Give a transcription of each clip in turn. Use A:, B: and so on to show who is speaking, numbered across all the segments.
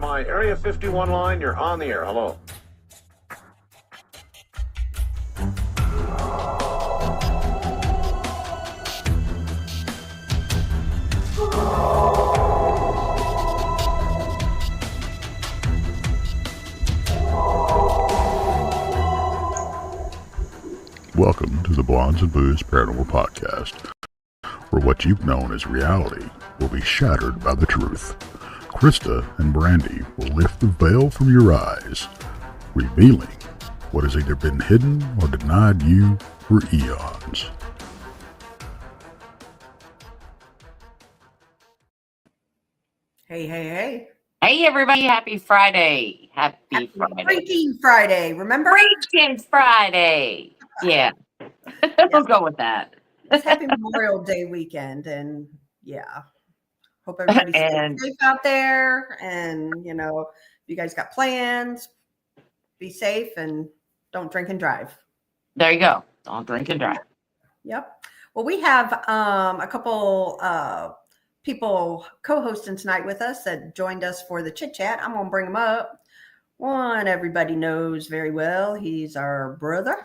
A: my Area 51 line. You're on the air. Hello.
B: Welcome to the Blondes and Booze Paranormal Podcast, where what you've known as reality will be shattered by the truth. Krista and Brandy will lift the veil from your eyes, revealing what has either been hidden or denied you for eons.
C: Hey, hey, hey.
D: Hey, everybody. Happy Friday. Happy Friday.
C: Freaking Friday, remember?
D: Freaking Friday. Yeah. We'll go with that.
C: It's Happy Memorial Day weekend, and yeah. Hope everybody's safe out there, and, you know, if you guys got plans, be safe and don't drink and drive.
D: There you go. Don't drink and drive.
C: Yep. Well, we have a couple people co-hosting tonight with us that joined us for the chit chat. I'm going to bring them up. One everybody knows very well. He's our brother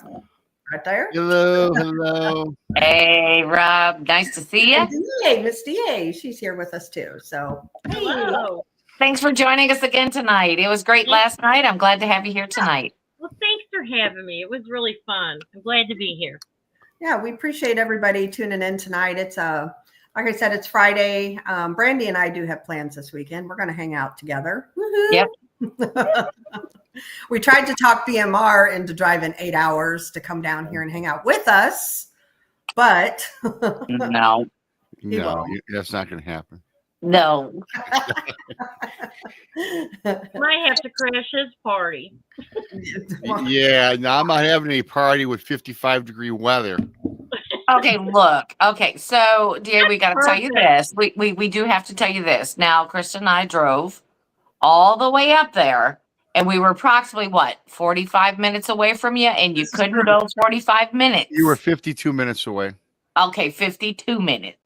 C: right there.
E: Hello, hello.
D: Hey, Rob. Nice to see you.
C: Hey, Miss DA. She's here with us too. So,
F: Hello.
D: Thanks for joining us again tonight. It was great last night. I'm glad to have you here tonight.
F: Well, thanks for having me. It was really fun. I'm glad to be here.
C: yeah, we appreciate everybody tuning in tonight. It's like I said, it's Friday. Brandy and I do have plans this weekend. We're going to hang out together. Woo-hoo.
D: Yep.
C: We tried to talk BMR into driving 8 hours to come down here and hang out with us, but
D: No.
E: No, that's not going to happen.
D: No.
F: Might have to crash his party.
E: Yeah, no, I'm not having a party with 55-degree weather.
D: Okay, look. Okay, so, dear, we got to tell you this. We do have to tell you this. Now, Krista and I drove all the way up there, and we were approximately, 45 minutes away from you, and you couldn't go 45 minutes.
E: You were 52 minutes away.
D: Okay, 52 minutes.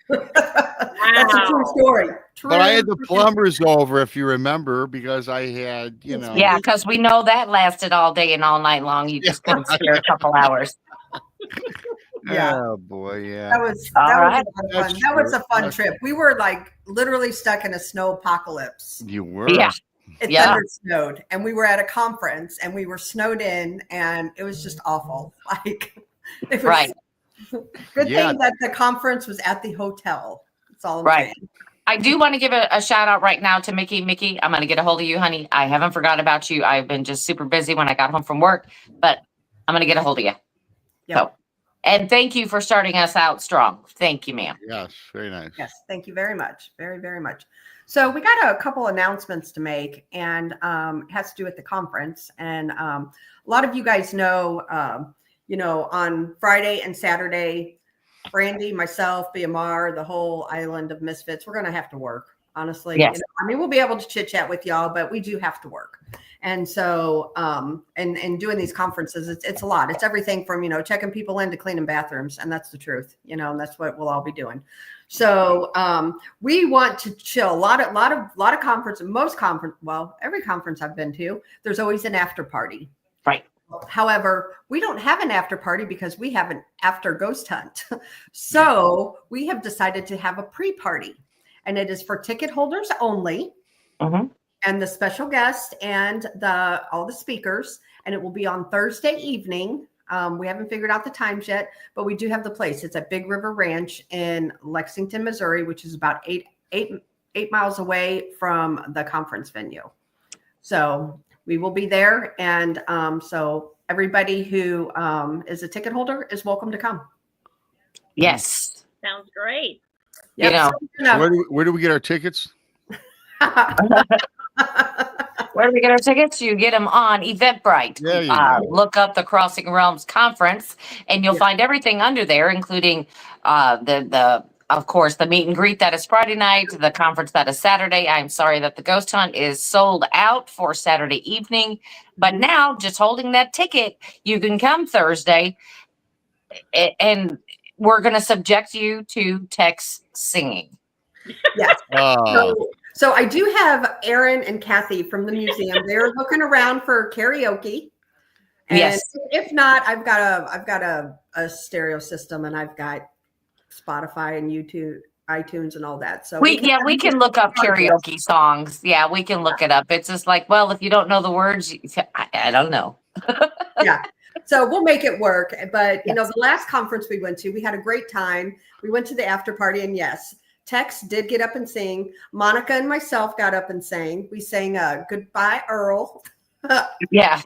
C: That's a true story.
E: But I had the plumbers over, if you remember, because I had, you know.
D: Yeah, because we know that lasted all day and all night long. You just couldn't spare a couple hours.
C: Yeah.
E: Oh, boy, yeah.
C: That was
D: All
C: a
D: right.
C: lot of fun. That was a fun trip. We were like literally stuck in a snow apocalypse.
E: You were.
D: Yeah.
C: It
D: Yeah.
C: thunder snowed, and we were at a conference, and we were snowed in, and it was just awful. Like, it was
D: Right.
C: good
E: Yeah.
C: thing that the conference was at the hotel. That's all I'm
D: Right.
C: saying.
D: I do want to give a shout out right now to Mickey. Mickey, I'm going to get a hold of you, honey. I haven't forgotten about you. I've been just super busy when I got home from work, but I'm going to get a hold of you.
C: Yep.
D: So, and thank you for starting us out strong. Thank you, ma'am.
E: Yes, very nice.
C: Yes, thank you very much. Very, very much. So we got a couple announcements to make, and it has to do with the conference. And a lot of you guys know, on Friday and Saturday, Brandy, myself, BMR, the whole island of misfits, we're going to have to work. Honestly,
D: Yes.
C: we'll be able to chit chat with y'all, but we do have to work. And so, and doing these conferences, it's a lot. It's everything from, checking people in to cleaning bathrooms. And that's the truth, and that's what we'll all be doing. So, we want to chill. A lot of conference, every conference I've been to, there's always an after party.
D: Right.
C: However, we don't have an after party because we have an after ghost hunt. So we have decided to have a pre-party, and it is for ticket holders only.
D: Mm-hmm.
C: And the special guest and all the speakers, and it will be on Thursday evening. We haven't figured out the times yet, but we do have the place. It's at Big River Ranch in Lexington, Missouri, which is about eight miles away from the conference venue. So we will be there, and so everybody who is a ticket holder is welcome to come.
D: Yes.
F: Sounds great.
C: Yep.
E: Where do we get our tickets?
D: Where do we get our tickets? You get them on Eventbrite.
E: There you go.
D: Look up the Crossing Realms Conference, and you'll find everything under there, including of course, the meet and greet that is Friday night, the conference that is Saturday. I'm sorry that the ghost hunt is sold out for Saturday evening, but now just holding that ticket, you can come Thursday, and we're going to subject you to Tex singing.
C: Yes.
E: Oh.
C: So I do have Aaron and Kathy from the museum. They're looking around for karaoke. And
D: Yes.
C: if not, I've got a stereo system, and I've got Spotify and YouTube, iTunes, and all that. So
D: We can look up karaoke songs. Yeah, we can look it up. It's just like, well, if you don't know the words, I don't know.
C: Yeah. So we'll make it work. But you know,
D: Yes.
C: the last conference we went to, we had a great time. We went to the after party, and yes, Tex did get up and sing. Monica and myself got up and sang. We sang Goodbye, Earl.
D: Yeah.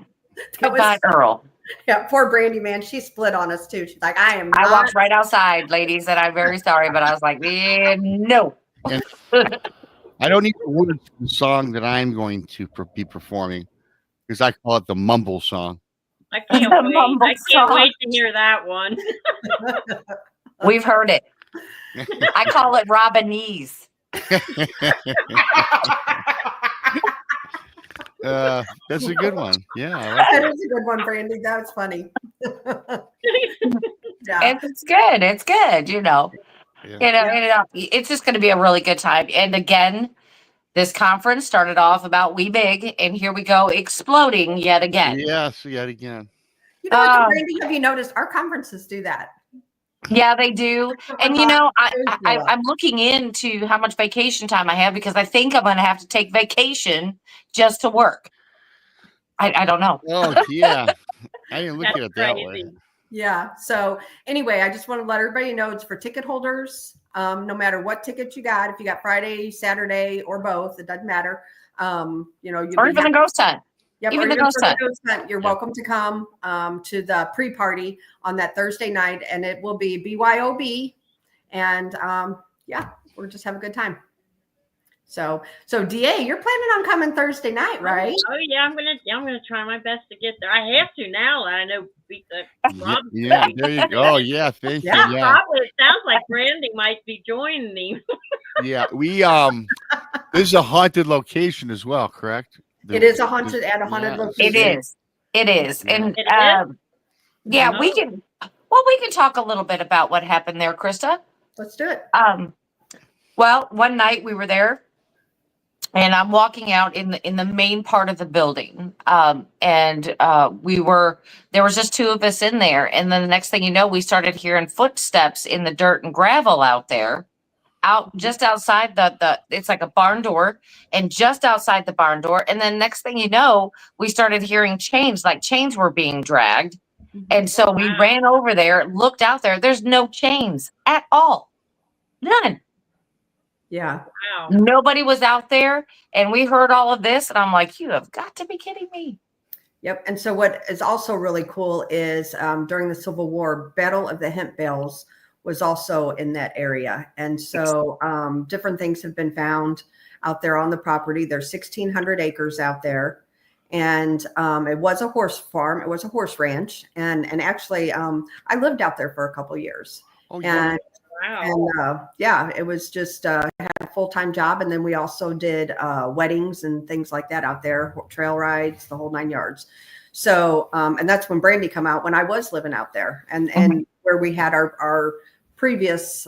D: Goodbye, Earl.
C: Yeah, poor Brandy, man. She split on us too. She's like, I
D: walked right outside, ladies, and I'm very sorry, but I was like, no.
E: And I don't need the words to the song that I'm going to be performing, because I call it the mumble song.
F: I can't
D: The
F: wait.
D: mumble
F: I can't
D: song.
F: wait to hear that one.
D: We've heard it. I call it Robinese.
E: That's a good one. Yeah, I like
C: That
E: that.
C: is a good one, Brandy. That's funny. Yeah.
D: It's good. It's good.
E: Yeah.
D: It's just going to be a really good time. And again, this conference started off about wee big, and here we go exploding yet again.
E: Yes, yet again.
C: You know what, Brandy? Have you noticed our conferences do that?
D: Yeah, they do. And I'm looking into how much vacation time I have, because I think I'm going to have to take vacation just to work. I don't know.
E: Oh, yeah. I didn't look at it that way.
F: crazy.
C: Yeah. So anyway, I just want to let everybody know it's for ticket holders. No matter what ticket you got, if you got Friday, Saturday, or both, it doesn't matter.
D: Or even the ghost hunt.
C: Yep,
D: even
C: or
D: the ghost hunt.
C: You're welcome to come to the pre-party on that Thursday night, and it will be BYOB. And yeah, we'll just have a good time. So DA, you're planning on coming Thursday night, right?
F: Oh yeah, I'm gonna try my best to get there. I have to now that I know Rob.
E: Yeah, there you go. Yeah, thank you.
F: Yeah,
E: Yeah.
F: probably. It sounds like Brandy might be joining me.
E: Yeah, we this is a haunted location as well, correct?
C: It is a haunted location.
D: It is. And
F: It is?
D: yeah,
F: No.
D: we can talk a little bit about what happened there, Krista.
C: Let's do it.
D: Well, one night we were there, and I'm walking out in the main part of the building. And there was just two of us in there. And then the next thing you know, we started hearing footsteps in the dirt and gravel out there, just outside it's like a barn door, and just outside the barn door. And then next thing you know, we started hearing chains were being dragged. And so we ran over there, looked out there. There's no chains at all. None.
C: Yeah.
F: Wow.
D: Nobody was out there, and we heard all of this, and I'm like, you have got to be kidding me.
C: Yep. And so what is also really cool is during the Civil War, Battle of the Hemp Bales was also in that area. And so different things have been found out there on the property. There's 1,600 acres out there. And it was a horse farm. It was a horse ranch. And actually, I lived out there for a couple years.
E: Oh, yeah.
C: And
F: Wow.
C: And yeah, it was just had a full-time job. And then we also did weddings and things like that out there, trail rides, the whole 9 yards. So, and that's when Brandy come out, when I was living out there, and where we had our previous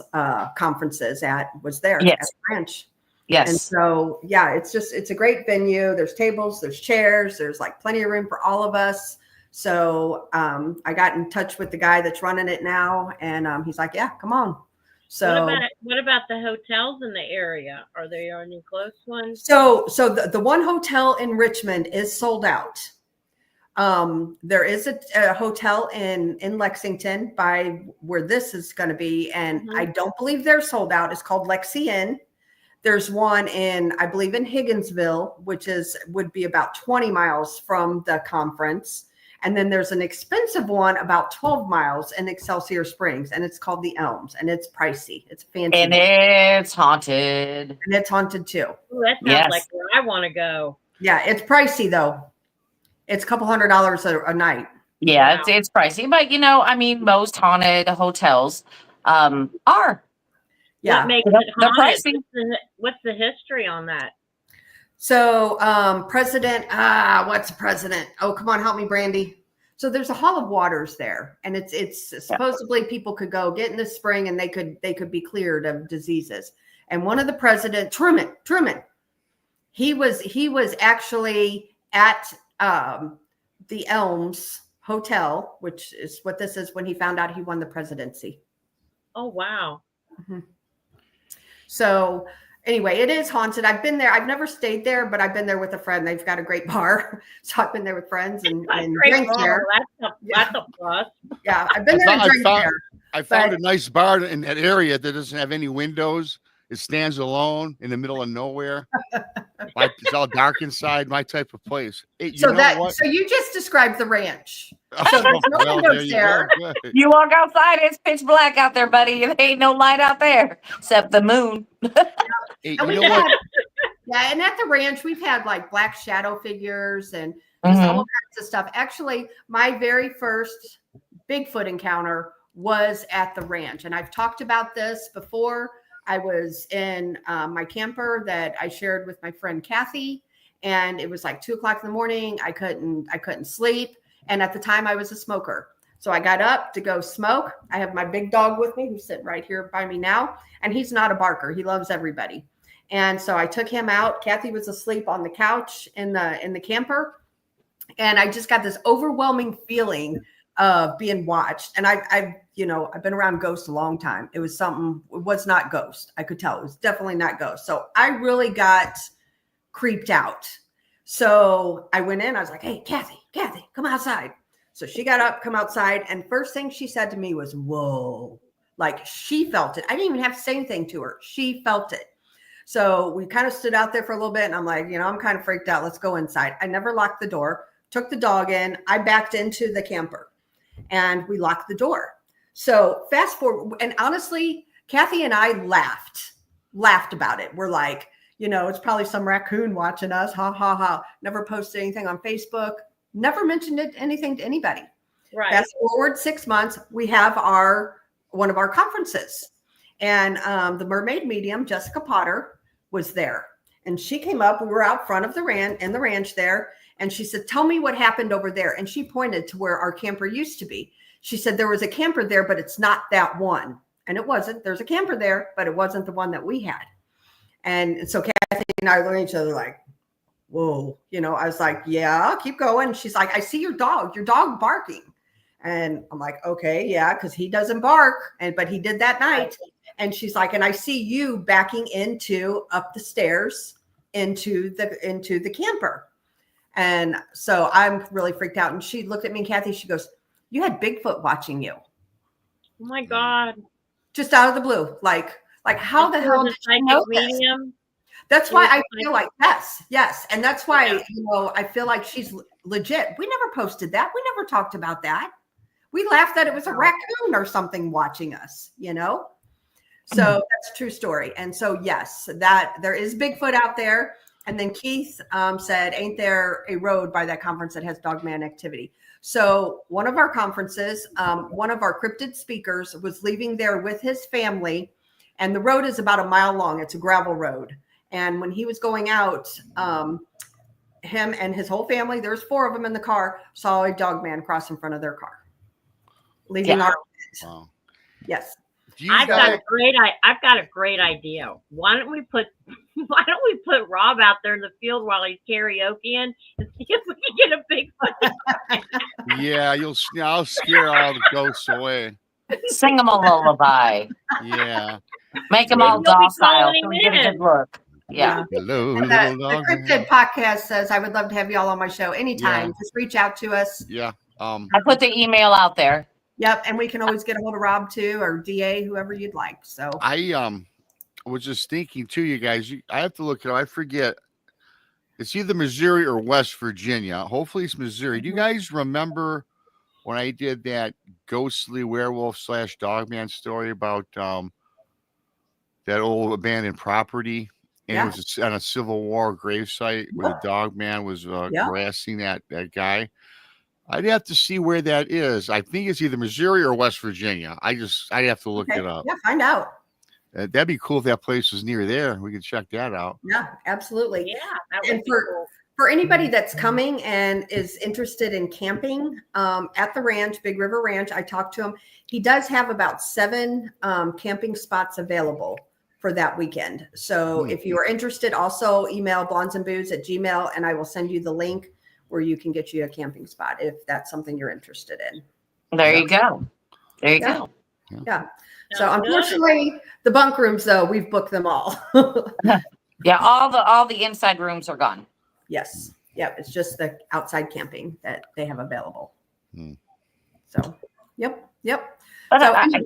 C: conferences was there
D: Yes.
C: at the ranch.
D: Yes.
C: And so, yeah, it's a great venue. There's tables, there's chairs, there's like plenty of room for all of us. So I got in touch with the guy that's running it now, and he's like, yeah, come on. So
F: What about the hotels in the area? Are there any close ones?
C: So the one hotel in Richmond is sold out. There is a hotel in Lexington by where this is going to be, and I don't believe they're sold out. It's called Lexi Inn. There's one I believe in Higginsville, which would be about 20 miles from the conference. And then there's an expensive one about 12 miles in Excelsior Springs, and it's called the Elms, and it's pricey. It's fancy.
D: And it's haunted.
C: And it's haunted too.
F: Ooh, that sounds like where I want to go.
C: Yeah, it's pricey though. It's a couple $100 a night.
D: Yeah,
F: Wow.
D: it's pricey, but most haunted hotels are.
C: Yeah.
F: What makes
D: They're
F: it haunted?
D: pricey.
F: What's the history on that?
C: So President, what's the president? Oh, come on, help me, Brandy. So there's a Hall of Waters there, and it's supposedly people could go get in the spring, and they could be cleared of diseases. And one of the president, Truman, He was actually at the Elms Hotel, which is what this is, when he found out he won the presidency.
F: Oh, wow.
C: Mm-hmm. So anyway, it is haunted. I've been there. I've never stayed there, but I've been there with a friend. They've got a great bar. So I've been there with friends and drank there.
F: That's a plus.
C: Yeah, I've been there and drank there.
E: I found a nice bar in that area that doesn't have any windows. It stands alone in the middle of nowhere. It's all dark inside, my type of place. Hey,
C: So you just described the ranch. So there's no windows there.
D: You walk outside, it's pitch black out there, buddy. There ain't no light out there except the moon.
E: Hey,
C: And
E: you know what?
C: Yeah, and at the ranch, we've had like black shadow figures and just all kinds of stuff. Actually, my very first Bigfoot encounter was at the ranch. And I've talked about this before. I was in my camper that I shared with my friend Kathy, and it was like 2:00 in the morning. I couldn't sleep. And at the time I was a smoker. So I got up to go smoke. I have my big dog with me who's sitting right here by me now. And he's not a barker. He loves everybody. And so I took him out. Kathy was asleep on the couch in the camper. And I just got this overwhelming feeling of being watched. And I've been around ghosts a long time. It was not ghost. I could tell it was definitely not ghost. So I really got creeped out. So I went in, I was like, hey, Kathy, come outside. So she got up, come outside. And first thing she said to me was, whoa, like she felt it. I didn't even have to say anything to her. She felt it. So we kind of stood out there for a little bit. And I'm like, I'm kind of freaked out. Let's go inside. I never locked the door, took the dog in. I backed into the camper and we locked the door. So fast forward. And honestly, Kathy and I laughed about it. We're like, it's probably some raccoon watching us. Ha, ha, ha. Never posted anything on Facebook. Never mentioned anything to anybody.
F: Right.
C: Fast forward 6 months, we have one of our conferences. And the mermaid medium, Jessica Potter, was there. And she came up. We were out front of the ranch there. And she said, tell me what happened over there. And she pointed to where our camper used to be. She said, there was a camper there, but it's not that one. And it wasn't. There's a camper there, but it wasn't the one that we had. And so Kathy and I looked at each other like, whoa, I was like, yeah, keep going. She's like, I see your dog barking. And I'm like, okay, yeah, because he doesn't bark. But he did that night. And she's like, and I see you backing up the stairs into the camper. And so I'm really freaked out. And she looked at me and Kathy, she goes, you had Bigfoot watching you.
F: Oh my God.
C: Just out of the blue. Like how the hell did you know this? That's why I feel like, yes. And that's why, I feel like she's legit. We never posted that. We never talked about that. We laughed that it was a raccoon or something watching us, So that's a true story. And so, yes, that there is Bigfoot out there. And then Keith said, ain't there a road by that conference that has dogman activity? So one of our conferences, one of our cryptid speakers was leaving there with his family. And the road is about a mile long. It's a gravel road. And when he was going out, him and his whole family, there's 4 of them in the car, saw a dog man cross in front of their car. Leaving our kids. Wow. Yes.
F: I've got a great idea. Why don't we put Rob out there in the field while he's karaokeing and see if we can get a Bigfoot?
E: Yeah, I'll scare all the ghosts away.
D: Sing them a lullaby.
E: Yeah.
D: Make them all docile. So we get a good look. Yeah.
E: Hello,
C: the Cryptid podcast says, I would love to have you all on my show anytime. Just reach out to us.
E: Yeah.
D: I put the email out there.
C: Yep. And we can always get a hold of Rob too, or DA, whoever you'd like. So
E: I was just thinking too, you guys, I have to look it up. I forget. It's either Missouri or West Virginia. Hopefully it's Missouri. Do you guys remember when I did that ghostly werewolf / dogman story about that old abandoned property? And it was on a Civil War gravesite where the dog man was harassing that guy. I'd have to see where that is. I think it's either Missouri or West Virginia. I'd have to look it up.
C: Yeah, find out.
E: That'd be cool if that place was near there. We could check that out.
C: Yeah, absolutely.
F: Yeah, that would
C: and
F: be cool.
C: For anybody that's coming and is interested in camping at the ranch, Big River Ranch, I talked to him. He does have about 7 camping spots available for that weekend. So if you are interested, also email blondesandbooze@gmail.com and I will send you the link where you can get you a camping spot if that's something you're interested in.
D: There you go. There you go.
C: Yeah. So
F: Sounds good.
C: unfortunately, the bunk rooms though, we've booked them all.
D: Yeah, all the inside rooms are gone.
C: Yes. Yeah. It's just the outside camping that they have available. So, yep.
D: But
C: So anyway,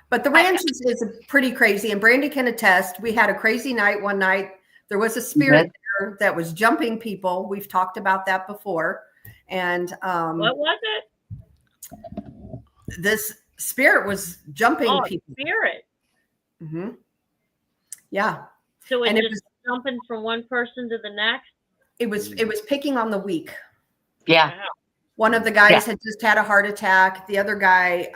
C: but the ranch is pretty crazy, and Brandy can attest. We had a crazy night one night. There was a spirit there that was jumping people. We've talked about that before. And
F: What was it?
C: this spirit was jumping people.
F: Spirit.
C: Yeah.
F: So
C: And
F: it's
C: it
F: just jumping from one person to the next.
C: It was picking on the weak.
D: Yeah.
F: Wow.
C: One of the guys had just had a heart attack. The other guy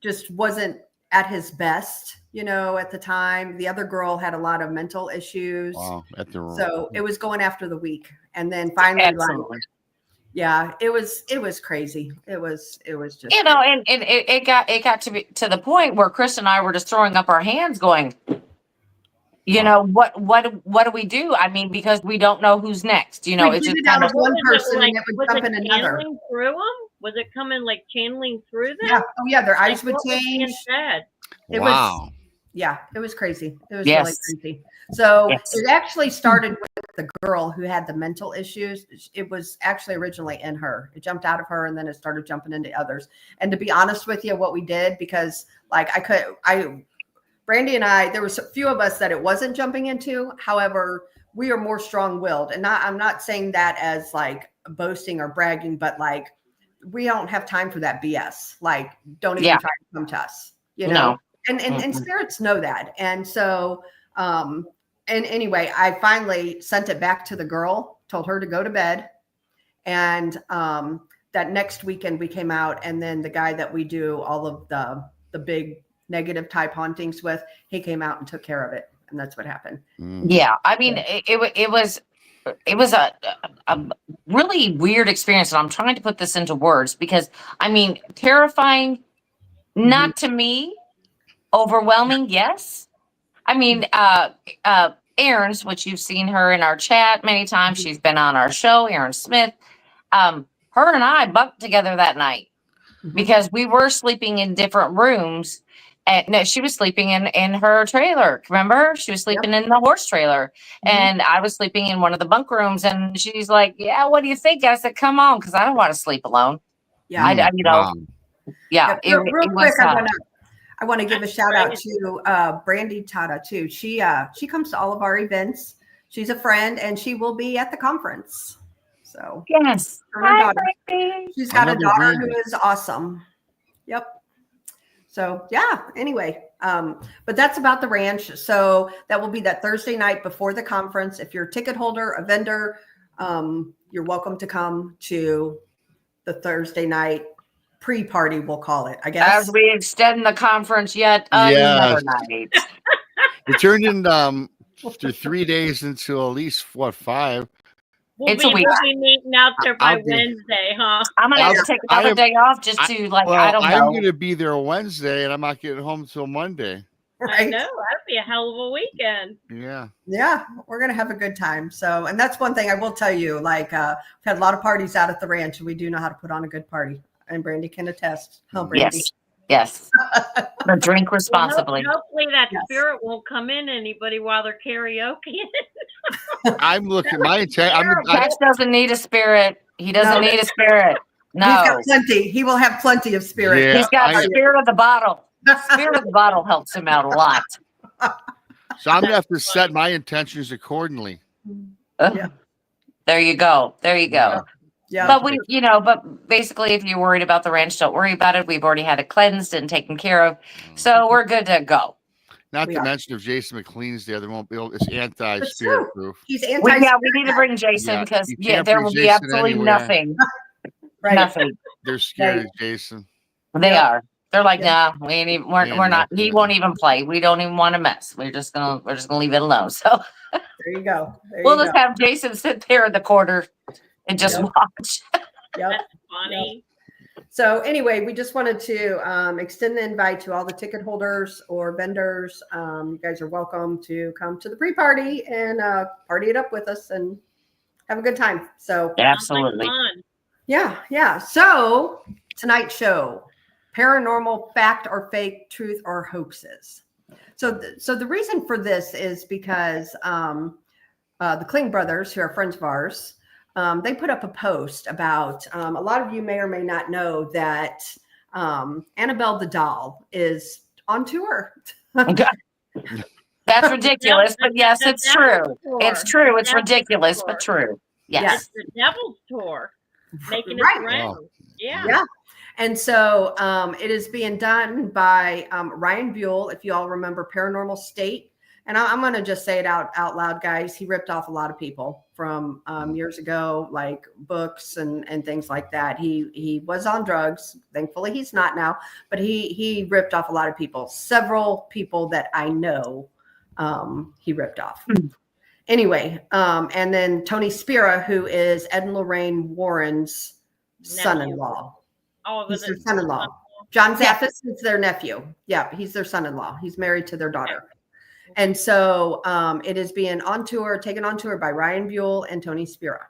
C: just wasn't at his best, at the time. The other girl had a lot of mental issues.
E: Wow.
C: So it was going after the weak. And then finally, it was crazy. It was just,
D: And it got to be to the point where Chris and I were just throwing up our hands going, what do we do? I mean, because we don't know who's next. It's just kind of
C: one person and it would jump in another.
F: Channeling through them? Was it coming like channeling through them?
C: Yeah. Oh yeah. Their eyes would
F: What was being
C: change.
F: said?
C: It
E: Wow.
C: it was crazy. It was really crazy. So it actually started with the girl who had the mental issues. It was actually originally in her. It jumped out of her and then it started jumping into others. And to be honest with you, what we did, because Brandy and I, there was a few of us that it wasn't jumping into. However, we are more strong-willed. And I'm not saying that as like boasting or bragging, but like, we don't have time for that BS. Like, don't even try to come to us,
D: No.
C: And spirits know that. And so, and anyway, I finally sent it back to the girl, told her to go to bed. And that next weekend we came out, and then the guy that we do all of the big negative type hauntings with, he came out and took care of it. And that's what happened.
D: Yeah. I mean, it was a really weird experience. And I'm trying to put this into words because, I mean, terrifying, not to me, overwhelming. Yes. I mean, Erin's, which you've seen her in our chat many times. She's been on our show, Erin Smith. Her and I bunked together that night because we were sleeping in different rooms. No, she was sleeping in her trailer. Remember? She was sleeping in the horse trailer. And I was sleeping in one of the bunk rooms. And she's like, yeah, what do you think? I said, come on, because I don't want to sleep alone.
C: Yeah. Real quick, I want to give a shout out to Brandy Tata too. She comes to all of our events. She's a friend and she will be at the conference. So
D: yes.
C: Hi, she's got a daughter who is awesome. Yep. So anyway, but that's about the ranch. So that will be that Thursday night before the conference. If you're a ticket holder, a vendor, you're welcome to come to the Thursday night pre-party, we'll call it, I guess.
D: As we extend the conference yet another night.
E: It turned in to 3 days into at least 5.
D: It's a week.
F: We'll be meeting out there by Wednesday, huh?
D: I'm gonna have to take another day off just to I don't know.
E: I'm gonna be there Wednesday, and I'm not getting home until Monday.
C: Right?
F: I know that'd be a hell of a weekend.
C: Yeah, we're gonna have a good time. So, and that's one thing I will tell you. Like, we've had a lot of parties out at the ranch, and we do know how to put on a good party. And Brandy can attest. Oh, Brandy.
D: Yes. But drink responsibly.
F: Well, hopefully that spirit won't come in anybody while they're karaoke.
E: I'm looking. My intent.
D: Cash doesn't need a spirit. He doesn't need a spirit. No,
C: he's got plenty. He will have plenty of spirit.
E: Yeah,
D: he's got spirit of the bottle. Spirit of the bottle helps him out a lot.
E: So I'm gonna have to set my intentions accordingly.
D: There you go. There you go.
C: Yeah.
D: But but basically, if you're worried about the ranch, don't worry about it. We've already had it cleansed and taken care of, so we're good to go.
E: Not to mention, if Jason McLean's there, they won't be able. It's anti-spirit proof.
C: He's anti.
D: We need to bring Jason because there will be absolutely nothing.
C: Right.
D: Nothing.
E: They're scared of Jason.
D: They are. They're like, nah, we ain't even. We're not. He won't even play. We don't even want to mess. We're just gonna leave it alone. So
C: there you go.
D: We'll just have Jason sit there in the corner and just watch.
C: Yep.
F: That's funny.
C: So anyway, we just wanted to extend the invite to all the ticket holders or vendors. You guys are welcome to come to the pre-party and party it up with us and have a good time. So
D: Absolutely.
F: Fun.
C: yeah. So tonight's show, paranormal fact or fake, truth or hoaxes. So the reason for this is because the Kling brothers, who are friends of ours, they put up a post about a lot of you may or may not know that Annabelle the doll is on tour.
D: That's ridiculous, but yes, it's true. It's true. It's ridiculous, but true. Yes.
F: It's the Devil's Tour making
C: Right.
F: its rounds.
E: Wow.
F: Yeah.
C: And so it is being done by Ryan Buell, if you all remember Paranormal State. And I'm going to just say it out loud, guys. He ripped off a lot of people from years ago, like books and things like that. He was on drugs. Thankfully, he's not now. But he ripped off a lot of people. Several people that I know he ripped off. Anyway, and then Tony Spira, who is Ed and Lorraine Warren's son-in-law. He's their son-in-law. John Zaffis is their nephew. Yeah, he's their son-in-law. He's married to their daughter. And so it is being taken on tour by Ryan Buell and Tony Spira.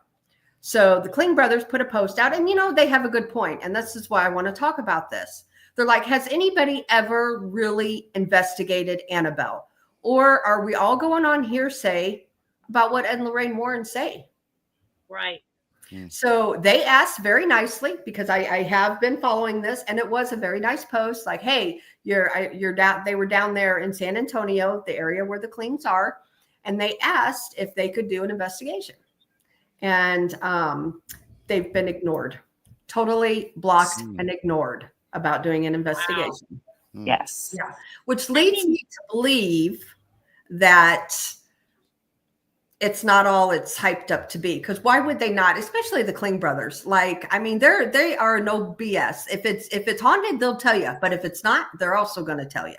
C: So the Kling brothers put a post out, and they have a good point. And this is why I want to talk about this. They're like, has anybody ever really investigated Annabelle? Or are we all going on hearsay about what Ed and Lorraine Warren say?
F: Right.
C: So they asked very nicely, because I have been following this, and it was a very nice post. Like, hey, you're down. They were down there in San Antonio, the area where the Klings are, and they asked if they could do an investigation, and they've been ignored, totally blocked and ignored about doing an investigation.
F: Wow.
D: Yes.
C: Yeah, which leads me to believe that it's not all it's hyped up to be. Because why would they not? Especially the Kling brothers. Like, I mean, they are no BS. If it's haunted, they'll tell you. But if it's not, they're also going to tell you.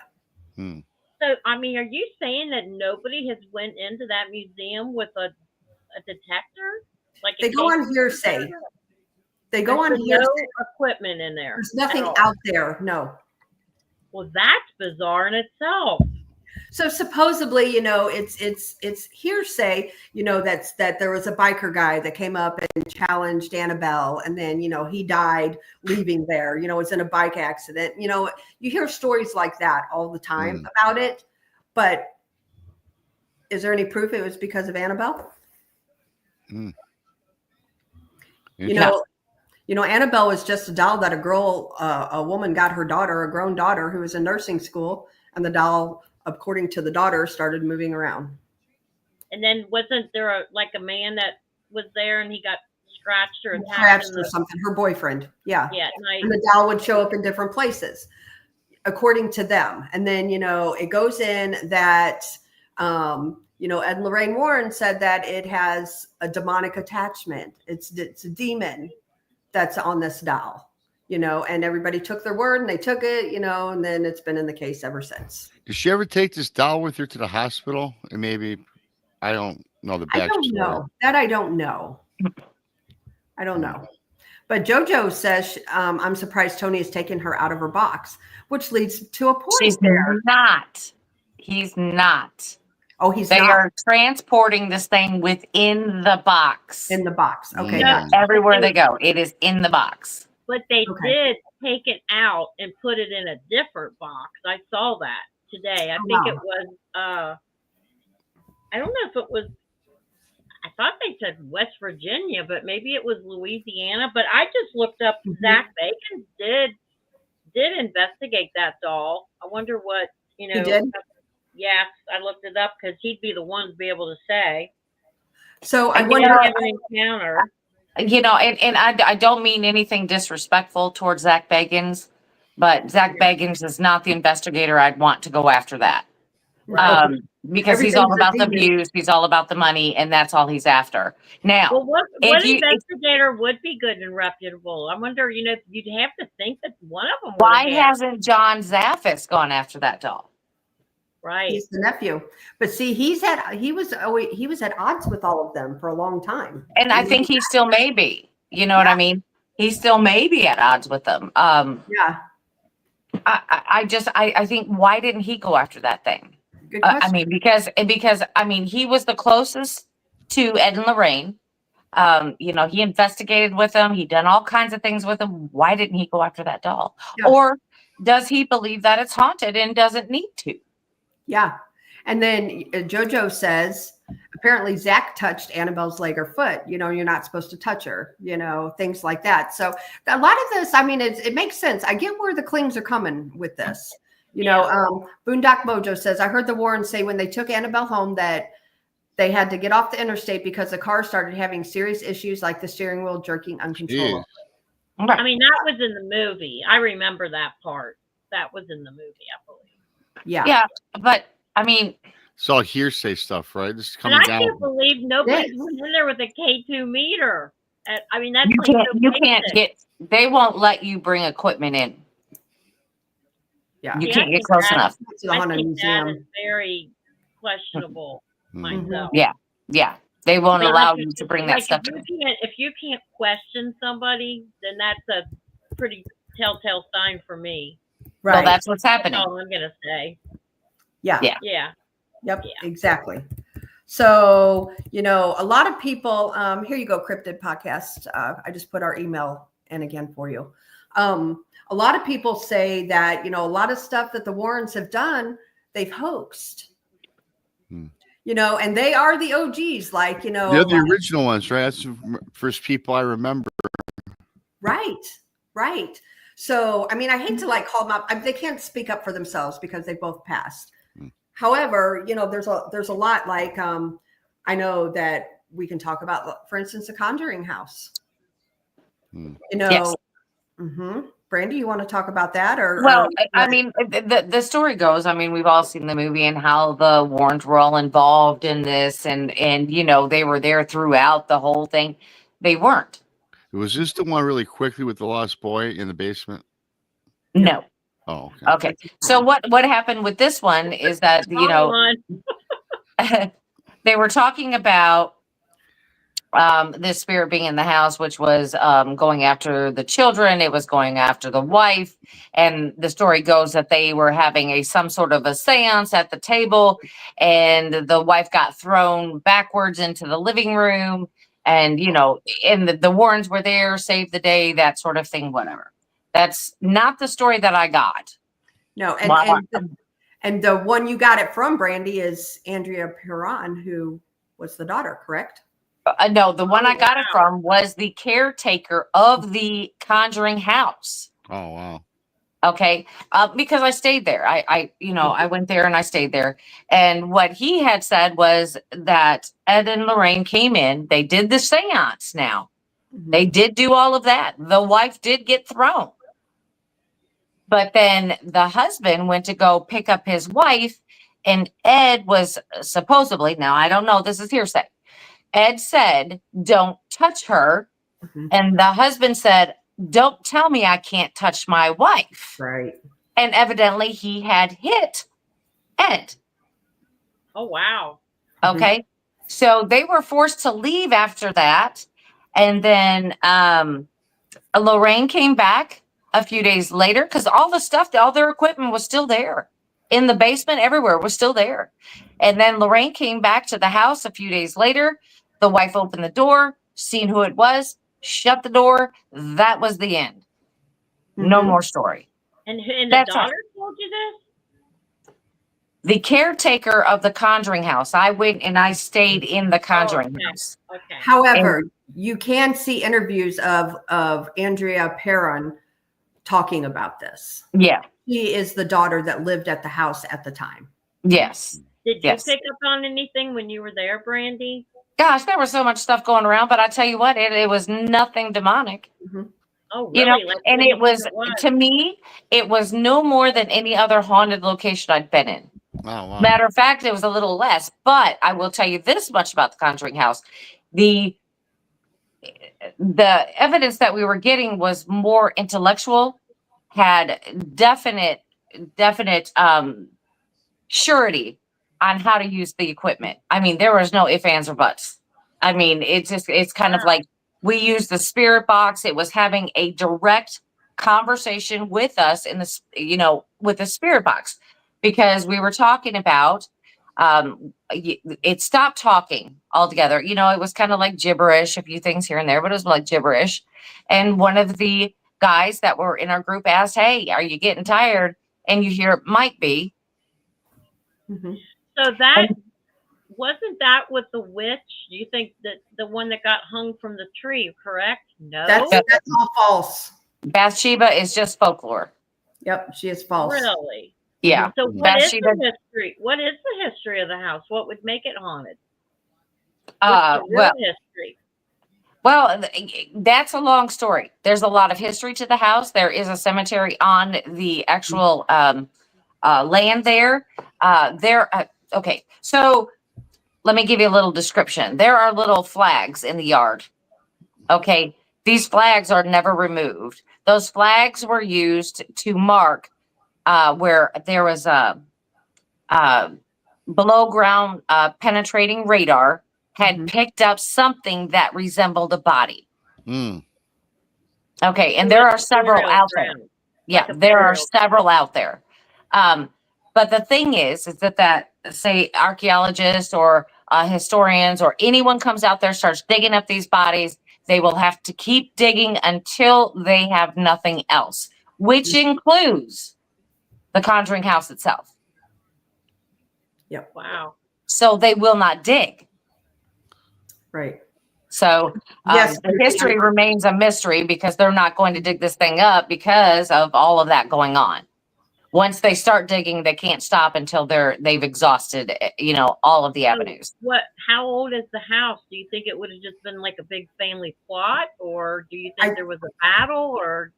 F: So, I mean, are you saying that nobody has went into that museum with a detector? Like
C: They go on hearsay. They go on hearsay.
F: No equipment in there.
C: There's nothing out there. No.
F: Well, that's bizarre in itself.
C: So supposedly, it's hearsay, that there was a biker guy that came up and challenged Annabelle, and then, he died leaving there, it's in a bike accident. You hear stories like that all the time about it, but is there any proof it was because of Annabelle? Annabelle was just a doll that a woman got her daughter, a grown daughter who was in nursing school, and the doll, according to the daughter, started moving around.
F: And then wasn't there a man that was there and he got scratched or
C: attacked or something? Her boyfriend. Yeah.
F: Yeah. Nice.
C: And the doll would show up in different places, according to them. And then, it goes in that, Ed and Lorraine Warren said that it has a demonic attachment. It's a demon that's on this doll. And everybody took their word and they took it, and then it's been in the case ever since.
E: Did she ever take this doll with her to the hospital? And maybe, I don't know the backstory.
C: I don't know. That I don't know. I don't know. But Jojo says, I'm surprised Tony has taken her out of her box, which leads to a point.
D: She's not. He's not.
C: Oh, he's
D: They
C: not.
D: are transporting this thing within the box.
C: In the box. Okay.
D: Everywhere they go, it is in the box.
F: But they did take it out and put it in a different box. I saw that today. I think it was, I don't know if it was, I thought they said West Virginia, but maybe it was Louisiana. But I just looked up, Zach Bacon did investigate that doll. I wonder what,
C: He did?
F: Yes, I looked it up because he'd be the one to be able to say.
C: So I
F: Have
C: wonder.
F: an encounter.
D: And I don't mean anything disrespectful towards Zach Bagans, but Zach Bagans is not the investigator I'd want to go after that. Because he's all about the views, he's all about the money, and that's all he's after. Now,
F: well, what investigator would be good and reputable? I wonder, you'd have to think that one of them.
D: Why hasn't John Zaffis gone after that doll?
F: Right.
C: He's the nephew. But see, he was at odds with all of them for a long time.
D: And I think he still may be. You know what I mean? he still may be at odds with them.
C: Yeah.
D: I think, why didn't he go after that thing?
C: Good question.
D: Because I mean, he was the closest to Ed and Lorraine. He investigated with them. He done all kinds of things with them. Why didn't he go after that doll?
C: Yeah.
D: Or does he believe that it's haunted and doesn't need to?
C: Yeah. And then Jojo says, apparently Zach touched Annabelle's leg or foot. You're not supposed to touch her, things like that. So a lot of this, I mean, it makes sense. I get where the Klings are coming with this. Boondock Mojo says, I heard the Warrens say when they took Annabelle home that they had to get off the interstate because the car started having serious issues like the steering wheel jerking uncontrollably.
F: I mean, that was in the movie. I remember that part. That was in the movie, I believe.
C: Yeah.
D: Yeah. But I mean,
E: it's all hearsay stuff, right? This is
F: And
E: coming
F: I
E: down.
F: can't believe nobody went in there with a K2 meter. I mean, that's
D: you can't get, they won't let you bring equipment in.
C: Yeah.
D: You
F: See,
D: can't
F: I
D: get
F: think
D: close
F: that-
D: enough.
C: To the
F: I
C: Haunted
F: think that
C: Museum.
F: is very questionable myself.
D: Yeah. Yeah. They won't
F: But
D: allow
F: like,
D: you to bring that stuff in.
F: if you can't question somebody, then that's a pretty telltale sign for me.
C: Right.
D: Well, that's what's
F: That's
D: happening.
F: all I'm gonna say.
C: Yeah.
D: Yeah.
F: Yeah.
C: Yep,
F: Yeah.
C: exactly. So, a lot of people, here you go, Cryptid Podcast. I just put our email in again for you. A lot of people say that, a lot of stuff that the Warrens have done, they've hoaxed. And they are the OGs, like,
E: They're the original ones, right? That's the first people I remember.
C: Right. So, I mean, I hate to call them up. They can't speak up for themselves because they both passed. However, there's a lot I know that we can talk about, for instance, the Conjuring House.
D: Yes.
C: Brandy, you want to talk about that?
D: I mean, the story goes, I mean, we've all seen the movie and how the Warrens were all involved in this and they were there throughout the whole thing. They weren't.
E: Was this the one really quickly with the lost boy in the basement?
D: No.
E: Oh,
D: okay. So what happened with this one is that, they were talking about this spirit being in the house, which was going after the children. It was going after the wife. And the story goes that they were having some sort of a seance at the table, and the wife got thrown backwards into the living room. And, and the Warrens were there, saved the day, that sort of thing, whatever. That's not the story that I got.
C: No. And the one you got it from, Brandy, is Andrea Perron, who was the daughter, correct?
D: No, the one I got it from was the caretaker of the Conjuring House.
E: Oh, wow.
D: Okay. Because I stayed there. I went there and I stayed there. And what he had said was that Ed and Lorraine came in. They did the seance now. They did do all of that. The wife did get thrown. But then the husband went to go pick up his wife, and Ed was supposedly, now I don't know, this is hearsay. Ed said, "Don't touch her." And the husband said, "Don't tell me I can't touch my wife."
C: Right.
D: And evidently he had hit Ed.
F: Oh, wow.
D: Okay. So they were forced to leave after that. And then Lorraine came back a few days later because all the stuff, all their equipment was still there. In the basement, everywhere was still there. And then Lorraine came back to the house a few days later. The wife opened the door, seen who it was, shut the door. That was the end. No more story.
F: And the
D: That's
F: daughter told you this?
D: The caretaker of the Conjuring House. I went and I stayed in the Conjuring House.
F: Okay.
C: However, you can see interviews of Andrea Perron talking about this.
D: Yeah.
C: She is the daughter that lived at the house at the time.
D: Yes.
F: Did you pick up on anything when you were there, Brandy?
D: Gosh, there was so much stuff going around, but I tell you what, it was nothing demonic.
F: Oh, really?
D: And it was, to me, it was no more than any other haunted location I'd been in.
E: Oh, wow.
D: Matter of fact, it was a little less, but I will tell you this much about the Conjuring House. The evidence that we were getting was more intellectual, had definite surety on how to use the equipment. I mean, there was no ifs, ands, or buts. I mean, it's kind of like We used the spirit box. It was having a direct conversation with us in the, with the spirit box, because we were talking about, it stopped talking altogether. It was kind of like gibberish, a few things here and there, but it was like gibberish. And one of the guys that were in our group asked, "Hey, are you getting tired?" And you hear, "Might be."
C: Mm-hmm.
F: So that wasn't that with the witch? Do you think that the one that got hung from the tree, correct? No.
C: That's all false.
D: Bathsheba is just folklore.
C: Yep, she is false.
F: Really?
D: Yeah.
F: So what is
D: Bathsheba,
F: the history? What is the history of the house? What would make it haunted? What's the real history?
D: Well, that's a long story. There's a lot of history to the house. There is a cemetery on the actual land there. Okay, so let me give you a little description. There are little flags in the yard. Okay, these flags are never removed. Those flags were used to mark where there was a below ground penetrating radar had picked up something that resembled a body.
E: Mm.
D: Okay, and there are several out there. Yeah, there are several out there. But the thing is that say archaeologists or historians or anyone comes out there, starts digging up these bodies, they will have to keep digging until they have nothing else, which includes the Conjuring House itself.
C: Yep.
F: Wow.
D: So they will not dig.
C: Right.
D: So
C: Yes,
D: the history remains a mystery, because they're not going to dig this thing up because of all of that going on. Once they start digging, they can't stop until they've exhausted, all of the avenues.
F: How old is the house? Do you think it would have just been like a big family plot, or do you think there was a battle, or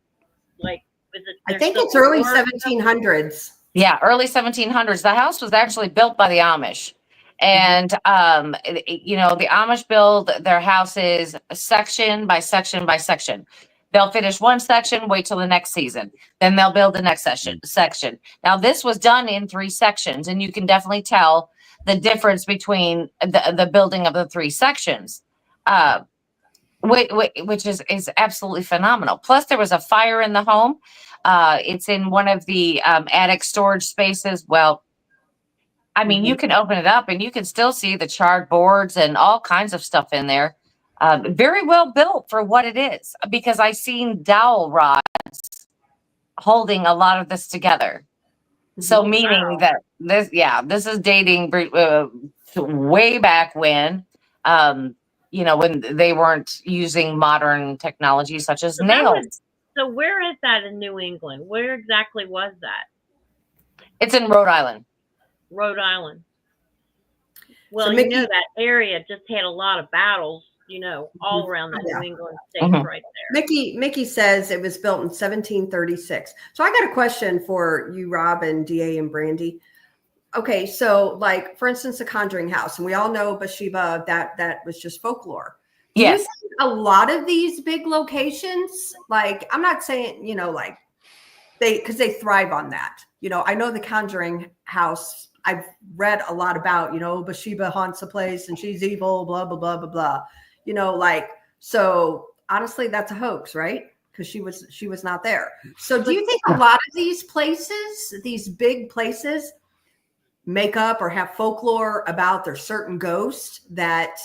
F: like was it?
C: I think it's early 1700s.
D: Yeah, early 1700s. The house was actually built by the Amish. And, the Amish build their houses section by section by section. They'll finish one section, wait till the next season. Then they'll build the next section. Now, this was done in 3 sections, and you can definitely tell the difference between the building of the 3 sections, which is absolutely phenomenal. Plus, there was a fire in the home. It's in one of the attic storage spaces. Well, I mean, you can open it up and you can still see the charred boards and all kinds of stuff in there. Very well built for what it is, because I seen dowel rods holding a lot of this together. So meaning that this is dating way back when, when they weren't using modern technology such as nails.
F: So where is that in New England? Where exactly was that?
D: It's in Rhode Island.
F: Rhode Island. Well,
C: So Mickey,
F: that area just had a lot of battles, all around the New England states right there.
C: Mickey says it was built in 1736. So I got a question for you, Rob, and DA and Brandy. Okay, so like for instance, the Conjuring House, and we all know Bathsheba, that was just folklore.
D: Yes.
C: A lot of these big locations, like I'm not saying, like because they thrive on that. I know the Conjuring House, I've read a lot about, Bathsheba haunts the place and she's evil, blah, blah, blah, blah, blah. So honestly, that's a hoax, right? Because she was not there. So do you think a lot of these places, these big places, make up or have folklore about their certain ghost that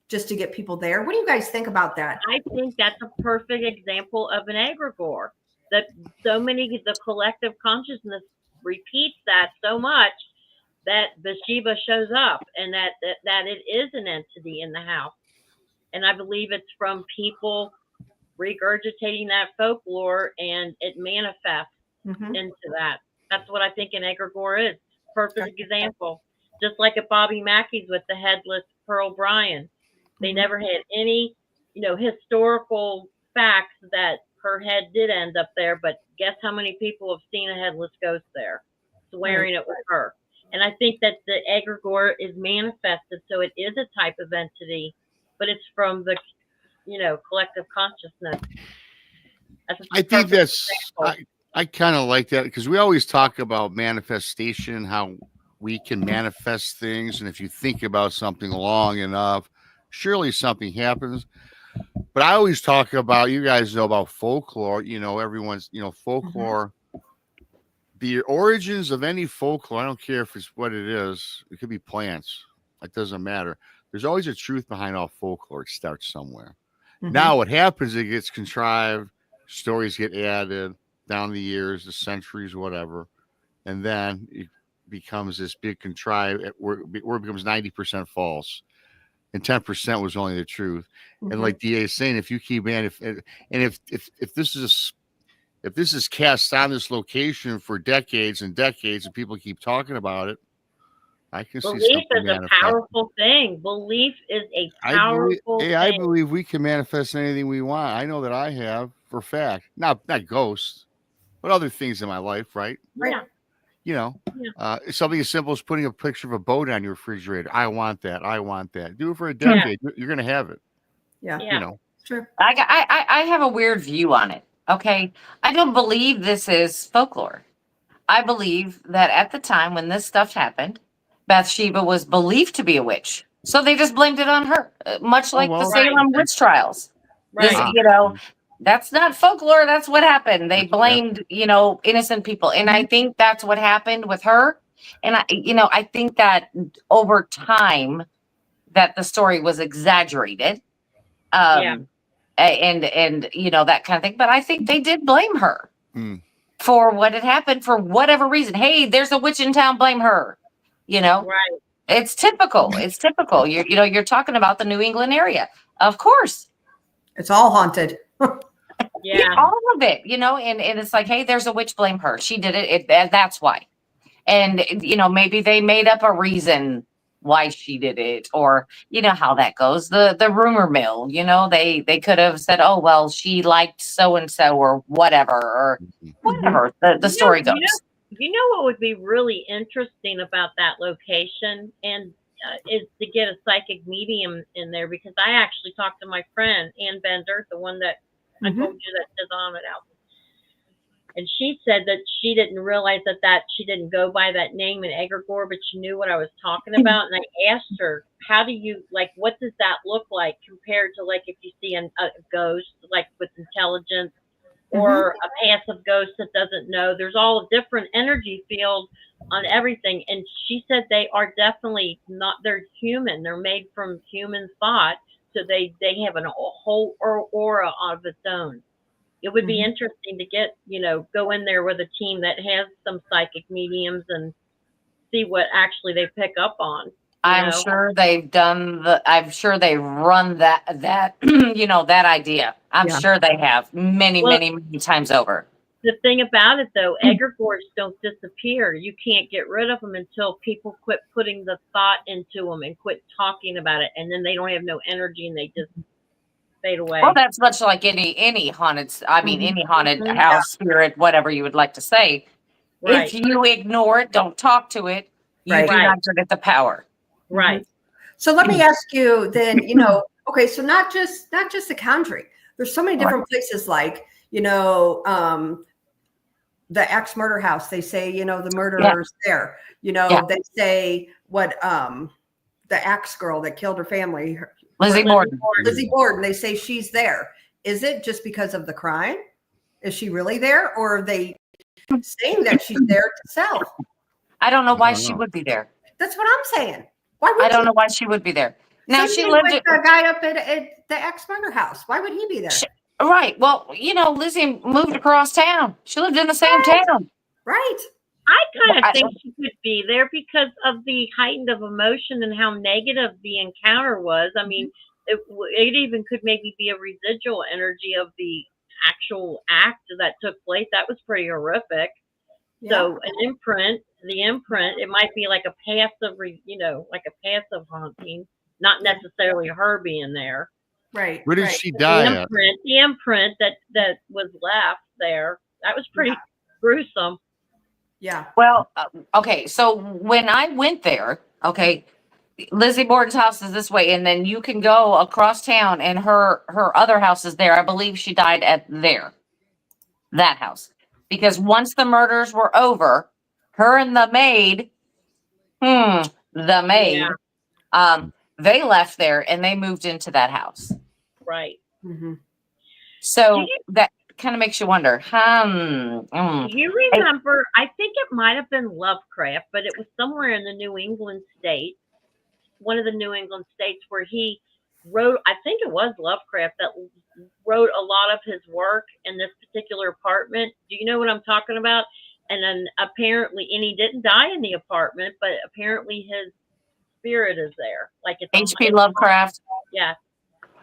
C: just to get people there? What do you guys think about that?
F: I think that's a perfect example of an egregore. That the collective consciousness repeats that so much that Bathsheba shows up, and that it is an entity in the house. And I believe it's from people regurgitating that folklore, and it manifests into that. That's what I think an egregore is. Perfect example. Just like at Bobby Mackey's with the headless Pearl Bryan. They never had any, historical facts that her head did end up there, but guess how many people have seen a headless ghost there, swearing it was her. And I think that the egregore is manifested, so it is a type of entity, but it's from the, collective consciousness.
E: I think I kind of like that, because we always talk about manifestation, how we can manifest things, and if you think about something long enough, surely something happens. But I always talk about, you guys know about folklore. Everyone's, folklore. The origins of any folklore, I don't care if it's what it is. It could be plants. It doesn't matter. There's always a truth behind all folklore. It starts somewhere. Now what happens, it gets contrived. Stories get added down the years, the centuries, whatever. And then it becomes this big contrived where it becomes 90% false. And 10% was only the truth. And like DA is saying, if you keep if this is cast on this location for decades and decades, and people keep talking about it, I can see
F: Belief
E: something
F: is a powerful thing. Belief is a powerful thing.
E: I believe we can manifest anything we want. I know that I have for a fact. Not ghosts, but other things in my life, right?
F: Yeah.
E: Something as simple as putting a picture of a boat on your refrigerator. I want that. I want that. Do it for a decade. You're going to have it.
C: Yeah. Sure.
D: I have a weird view on it. Okay. I don't believe this is folklore. I believe that at the time when this stuff happened, Bathsheba was believed to be a witch. So they just blamed it on her, much like the Salem witch trials.
F: Right.
D: That's not folklore. That's what happened. They blamed, innocent people. And I think that's what happened with her. And I think that over time that the story was exaggerated. And that kind of thing. But I think they did blame her for what had happened for whatever reason. Hey, there's a witch in town. Blame her. Right. It's typical. It's typical. You're talking about the New England area. Of course.
C: It's all haunted.
F: Yeah.
D: All of it, and it's like, hey, there's a witch, blame her. She did it. That's why. And, maybe they made up a reason why she did it, or, how that goes. The rumor mill, they could have said, oh, well, she liked so-and-so or whatever, or whatever the story goes.
F: You know what would be really interesting about that location and is to get a psychic medium in there, because I actually talked to my friend, Ann Bender, the one that I told you that does on it album. And she said that she didn't realize that she didn't go by that name in Egregore, but she knew what I was talking about. And I asked her, how do you, what does that look like compared to, if you see a ghost, with intelligence, or a passive ghost that doesn't know? There's all a different energy field on everything. And she said they are definitely not, they're human. They're made from human thought. So they have a whole aura of its own. It would be interesting to get, go in there with a team that has some psychic mediums and see what actually they pick up on.
D: I'm sure they've done I'm sure they run that, that idea. I'm sure they have many times over.
F: The thing about it, though, egregores don't disappear. You can't get rid of them until people quit putting the thought into them and quit talking about it. And then they don't have no energy and they just fade away.
D: Well, that's much like any haunted, any haunted house, spirit, whatever you would like to say. Right. If you ignore it, don't talk to it, you do not get the power.
F: Right.
C: So let me ask you then, okay, so not just the Conjuring. There's so many different places the ex murder house. They say, the murderer's there. They say what the ex girl that killed her family,
D: Lizzie Bordon.
C: Lizzie Bordon. They say she's there. Is it just because of the crime? Is she really there, or are they saying that she's there to sell?
D: I don't know why she would be there.
C: That's what I'm saying. Why would
D: I don't know why she would be there. Now she lived
C: with the guy up at the ex murder house. Why would he be there?
D: Right. Well, Lizzie moved across town. She lived in the same town.
C: Right.
F: I kind of think she could be there because of the heightened of emotion and how negative the encounter was. I mean, it even could maybe be a residual energy of the actual act that took place. That was pretty horrific. Yeah. So the imprint, it might be like a passive, like a passive haunting, not necessarily her being there.
C: Right.
E: Where did she die?
F: The imprint that was left there, that was pretty gruesome.
C: Yeah.
D: Well, okay. So when I went there, Lizzie Borden's house is this way, and then you can go across town, and her other house is there. I believe she died at that house, because once the murders were over, her and the maid, they left there and they moved into that house.
F: Right.
C: Mm-hmm.
D: So that kind of makes you wonder.
F: Do you remember? I think it might have been Lovecraft, but it was somewhere in the New England state, one of the New England states, where he wrote. I think it was Lovecraft that wrote a lot of his work in this particular apartment. Do you know what I'm talking about? And then apparently, and he didn't die in the apartment, but apparently his spirit is there. Like it's
D: H.P. Lovecraft.
F: Yeah.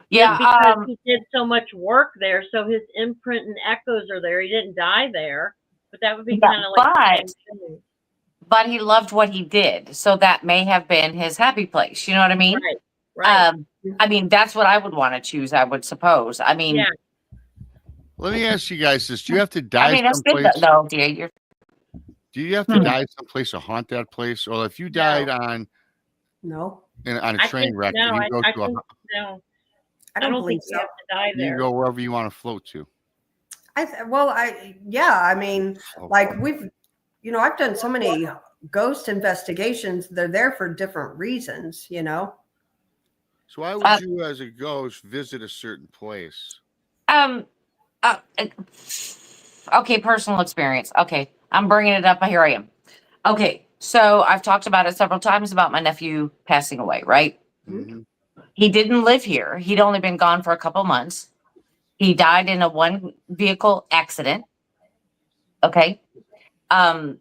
D: Yeah.
F: Because he did so much work there, so his imprint and echoes are there. He didn't die there, but that would be kind of like.
D: But he loved what he did, so that may have been his happy place. You know what I mean?
F: Right.
D: I mean, that's what I would want to choose. I would suppose. I mean,
F: yeah.
E: Let me ask you guys this: do you have to die
D: I mean, that's
E: someplace?
D: good. No, dear,
E: do you have to die someplace to haunt that place, or if you died on a train wreck,
F: no,
E: you go to
F: no.
C: I don't believe
F: think you have to die there.
E: You go wherever you want to float to.
C: I mean, like I've done so many ghost investigations. They're there for different reasons, So
E: why would you, as a ghost, visit a certain place?
D: Okay, personal experience. Okay, I'm bringing it up. Here I am. Okay, so I've talked about it several times about my nephew passing away, right?
E: Mm-hmm.
D: He didn't live here. He'd only been gone for a couple months. He died in a one vehicle accident. Okay. The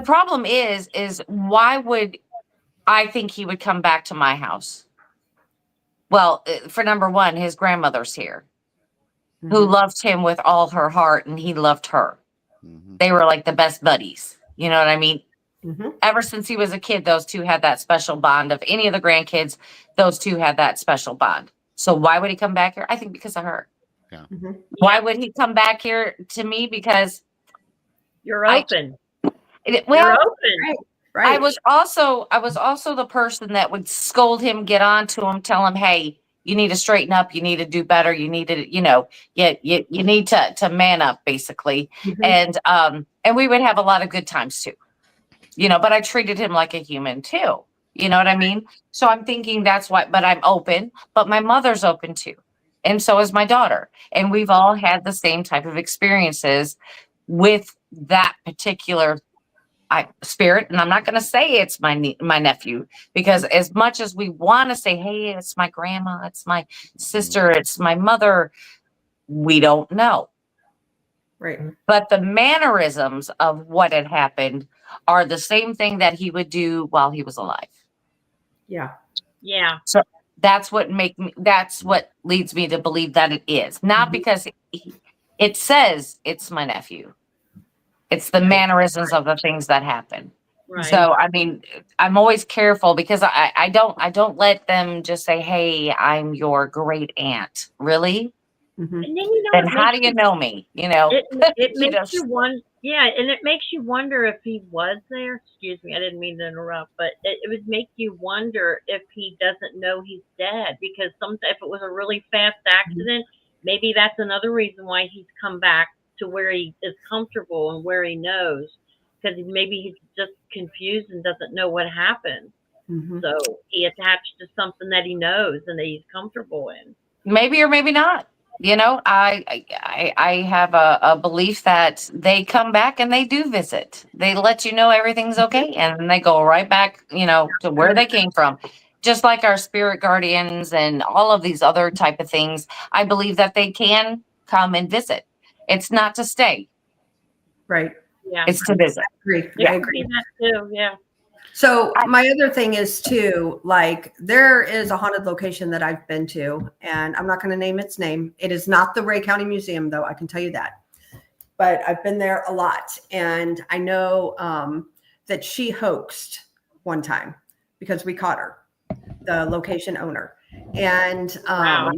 D: problem is why would I think he would come back to my house? Well, for number one, his grandmother's here, who loved him with all her heart, and he loved her. Mm-hmm. They were like the best buddies. You know what I mean? Mm-hmm. Ever since he was a kid, those two had that special bond. Of any of the grandkids, those two had that special bond. So why would he come back here? I think because of her.
E: Yeah.
C: Mm-hmm.
D: Why would he come back here to me? Because
F: you're open.
D: You're open.
C: Right.
D: I was also the person that would scold him, get on to him, tell him, hey, you need to straighten up. You need to do better. You need to, you need to man up, basically. Mm-hmm. And we would have a lot of good times too, but I treated him like a human too. You know what I mean? So I'm thinking that's why, but I'm open, but my mother's open too. And so is my daughter. And we've all had the same type of experiences with that particular spirit. And I'm not going to say it's my nephew, because as much as we want to say, hey, it's my grandma, it's my sister, it's my mother, we don't know.
C: Right.
D: But the mannerisms of what had happened are the same thing that he would do while he was alive.
C: Yeah.
F: Yeah.
D: So that's what leads me to believe that it is. Not because it says it's my nephew. It's the mannerisms of the things that happen.
F: Right.
D: So, I mean, I'm always careful because I don't let them just say, hey, I'm your great aunt. Really?
C: Mm-hmm.
F: And then,
D: then how do you know me?
F: It makes you wonder. Yeah, and it makes you wonder if he was there. Excuse me, I didn't mean to interrupt, but it would make you wonder if he doesn't know he's dead, because if it was a really fast accident, maybe that's another reason why he's come back to where he is comfortable and where he knows, because maybe he's just confused and doesn't know what happened. Mm-hmm. So he attached to something that he knows and that he's comfortable in.
D: Maybe or maybe not. I have a belief that they come back and they do visit. They let you know everything's okay, and they go right back, to where they came from. Just like our spirit guardians and all of these other type of things, I believe that they can come and visit. It's not to stay.
C: Right.
F: Yeah.
D: It's to visit.
C: I agree.
F: That too. Yeah.
C: So my other thing is too, like, there is a haunted location that I've been to, and I'm not going to name its name. It is not the Ray County Museum, though. I can tell you that. But I've been there a lot, and I know that she hoaxed one time because we caught her, the location owner. And
F: wow.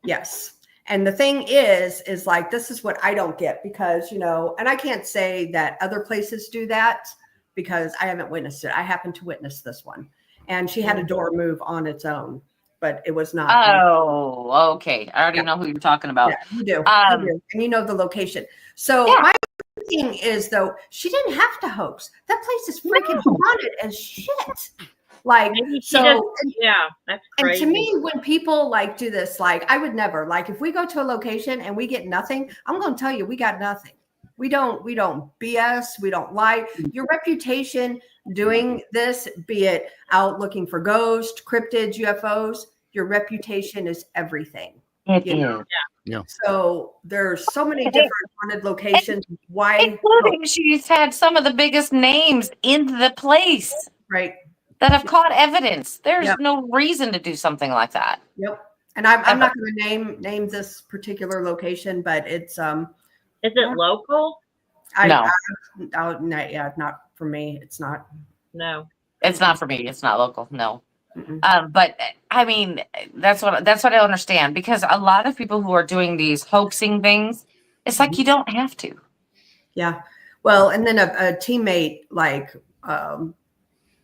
C: Yes. And the thing is like, this is what I don't get, because, and I can't say that other places do that, because I haven't witnessed it. I happened to witness this one, and she had a door move on its own, but it was not.
D: Oh, okay. I already know who you're talking about.
C: Yeah, you do. And you know the location. So my thing is, though, she didn't have to hoax. That place is freaking haunted as shit. Like,
F: Maybe she
C: so,
F: doesn't- yeah, that's
C: and
F: crazy.
C: to me, when people like do this, like I would never, like if we go to a location and we get nothing, I'm going to tell you, we got nothing. We don't BS. We don't lie. Your reputation doing this, be it out looking for ghosts, cryptids, UFOs, your reputation is everything.
D: It
C: You know?
D: is.
C: So there's so many different haunted locations. Why?
D: Including she's had some of the biggest names in the place
C: Right.
D: that have caught evidence. There's
C: Yep.
D: no reason to do something like that.
C: Yep. And I'm not going to name this particular location, but it's
F: Is it local?
D: No.
C: Not for me. It's not.
F: No.
D: It's not for me. It's not local. No.
C: Mm-mm.
D: But I mean, that's what I understand, because a lot of people who are doing these hoaxing things, it's like you don't have to.
C: Yeah. Well, and then a teammate, like,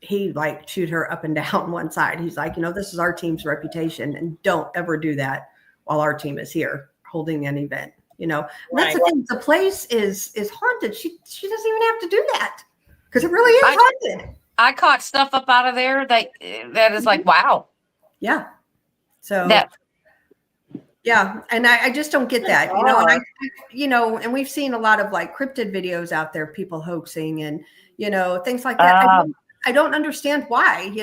C: he like chewed her up and down one side. He's like, this is our team's reputation, and don't ever do that while our team is here holding an event. That's the thing. The place is haunted. She doesn't even have to do that because it really is haunted.
D: I caught stuff up out of there that is like, wow.
C: Yeah. So
D: That
C: yeah, and I just don't get that, and and we've seen a lot of like cryptid videos out there, people hoaxing and things like that. I don't understand why.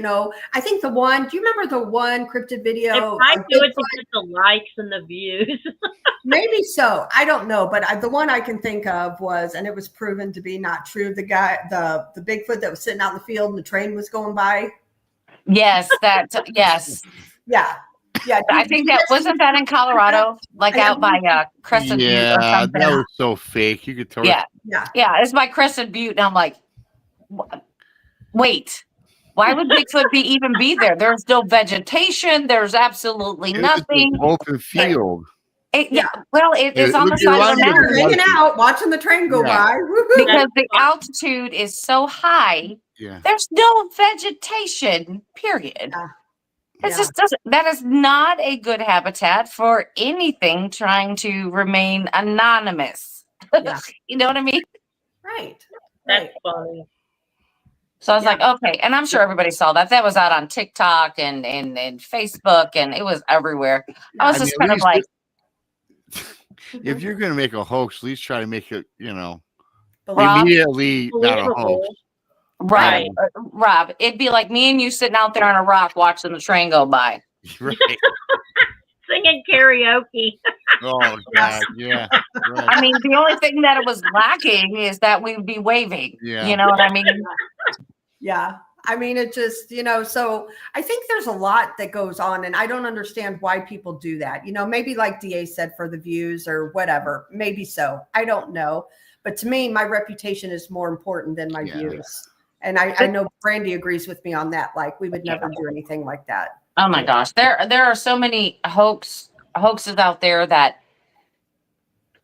C: I think do you remember the one cryptid video?
F: They might do it to get the likes and the views.
C: Maybe so. I don't know, but the one I can think of was, and it was proven to be not true. The guy, the Bigfoot that was sitting out in the field and the train was going by.
D: yes, yes.
C: Yeah. Yeah.
D: I think wasn't that in Colorado, like out by Crescent Butte or something.
E: That was so fake. You could totally.
D: Yeah. It's by Crescent Butte, and I'm like, wait, why would Bigfoot even be there? There's no vegetation. There's absolutely nothing.
E: It's an open field.
D: Well, it's on the side of the mountain.
C: Hanging out, watching the train go by.
D: Because the altitude is so high.
E: Yeah.
D: There's no vegetation, period. It just doesn't. That is not a good habitat for anything trying to remain anonymous.
C: Yeah.
D: You know what I mean?
C: Right.
F: That's funny.
D: So I was like, okay, and I'm sure everybody saw that. That was out on TikTok and Facebook, and it was everywhere. I was just kind of like,
E: if you're going to make a hoax, at least try to make it,
D: Rob,
E: immediately not a hoax.
D: Right, Rob. It'd be like me and you sitting out there on a rock watching the train go by.
E: Right.
F: Singing karaoke.
E: Oh God, yeah. Right.
D: I mean, the only thing that it was lacking is that we'd be waving.
E: Yeah.
D: You know what I mean?
C: Yeah. I mean, it just, so I think there's a lot that goes on, and I don't understand why people do that. Maybe like DA said, for the views or whatever. Maybe so. I don't know. But to me, my reputation is more important than my views. And I know Brandy agrees with me on that. Like, we would never do anything like that.
D: Oh my gosh. There are so many hoaxes out there that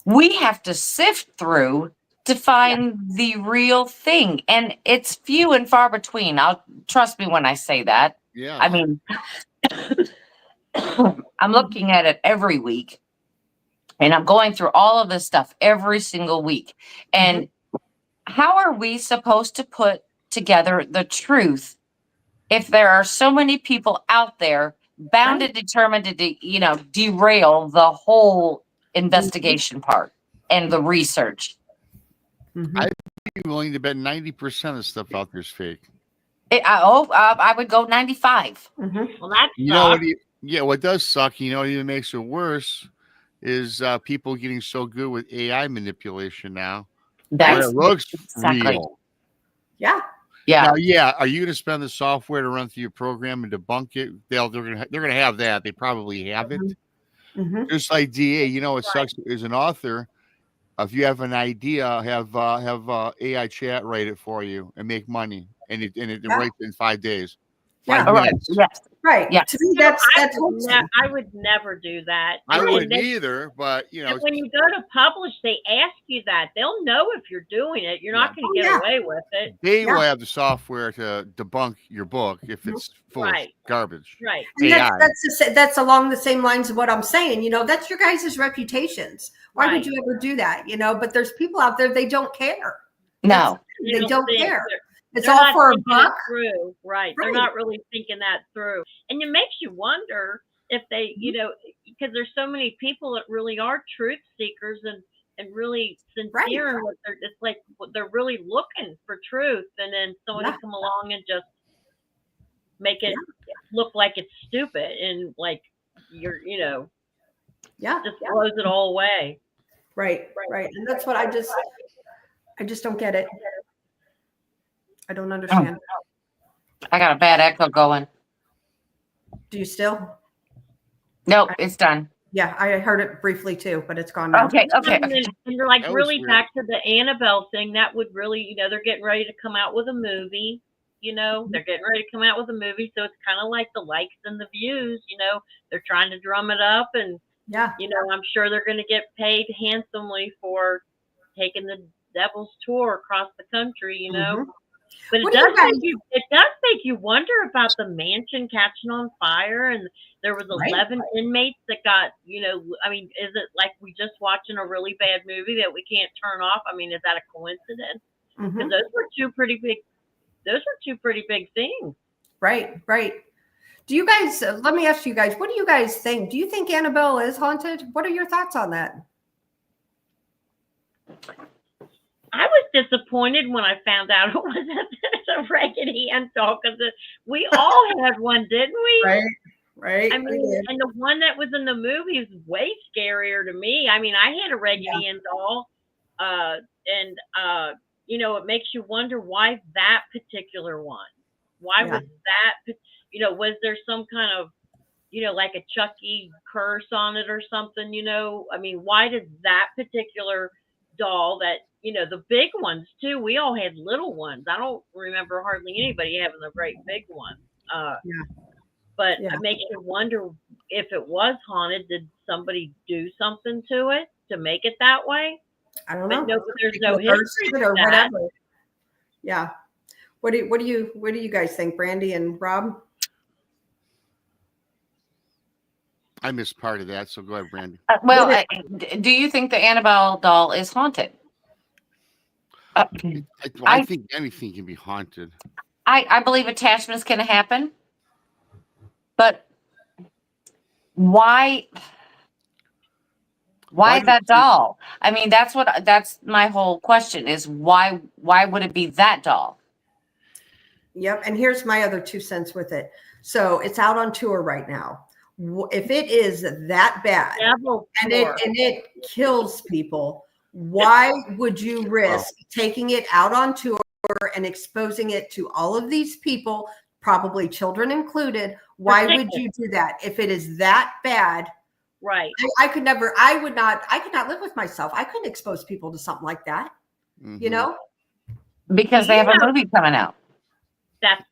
D: we have to sift through to find the real thing. And it's few and far between. Trust me when I say that.
E: Yeah.
D: I mean, I'm looking at it every week, and I'm going through all of this stuff every single week. And how are we supposed to put together the truth if there are so many people out there bound and determined to, derail the whole investigation part and the research?
E: I'd be willing to bet 90% of stuff out there is fake.
D: I would go 95.
F: Well, that's
E: what does suck, what even makes it worse is people getting so good with AI manipulation now.
D: That
E: it looks
D: exactly
E: real.
C: Yeah.
E: Now, are you going to spend the software to run through your program and debunk it? They're going to have that. They probably have it. Just like DA, what sucks as an author. If you have an idea, have AI chat write it for you and make money, and it writes in 5 days.
C: Yeah.
D: Right. Yes.
C: Right.
D: Yeah.
C: To me, that's
F: I would never do that.
E: I wouldn't either, but
F: and when you go to publish, they ask you that. They'll know if you're doing it. You're not going to get away with it.
E: They will have the software to debunk your book if it's full of garbage.
F: Right.
C: And that's along the same lines of what I'm saying. That's your guys' reputations. Why would you ever do that? But there's people out there, they don't care.
D: No.
C: They don't care. It's
F: they're
C: all
F: not
C: for a
F: thinking it
C: buck.
F: through, right? They're
C: Right.
F: not really thinking that through, and it makes you wonder if they, because there's so many people that really are truth seekers and really sincere in what they're. It's like they're really looking for truth, and then someone will come along and just make it look like it's stupid and like you're, just blows it all away.
C: Right. And that's what I just don't get it. I don't understand.
D: I got a bad echo going.
C: Do you still?
D: Nope, it's done.
C: Yeah, I heard it briefly too, but it's gone now.
D: Okay.
F: And you're like,
E: That was
F: really
E: weird.
F: back to the Annabelle thing. That would really, they're getting ready to come out with a movie. They're getting ready to come out with a movie, so it's kind of like the likes and the views. They're trying to drum it up, and I'm sure they're going to get paid handsomely for taking the devil's tour across the country. But it does make you wonder about the mansion catching on fire, and there was 11 inmates that got, is it like we just watching a really bad movie that we can't turn off? I mean, is that a coincidence? Because those were two pretty big things.
C: Right. Do you guys, let me ask you guys, what do you guys think? Do you think Annabelle is haunted? What are your thoughts on that?
F: I was disappointed when I found out it was a Raggedy Ann doll, because we all had one, didn't we?
C: Right.
F: I mean, and the one that was in the movie is way scarier to me. I mean, I had a Raggedy Ann doll, and it makes you wonder why that particular one. Why was that? Was there some kind of, like a Chucky curse on it or something? I mean, why did that particular doll that, the big ones too, we all had little ones. I don't remember hardly anybody having the great big ones. But it makes you wonder if it was haunted. Did somebody do something to it to make it that way?
C: I don't know.
F: But there's no history
C: or
F: to that.
C: whatever. Yeah. What do you guys think, Brandy and Rob?
E: I missed part of that, so go ahead, Brandy.
D: Do you think the Annabelle doll is haunted?
E: I think anything can be haunted.
D: I believe attachments can happen, but why that doll? I mean, that's my whole question is why would it be that doll?
C: Yep. And here's my other 2 cents with it. So it's out on tour right now. If it is that bad and it kills people, why would you risk taking it out on tour and exposing it to all of these people, probably children included? Why would you do that if it is that bad?
F: Right.
C: I could not live with myself. I couldn't expose people to something like that.
D: Because they have a movie coming out.
F: That's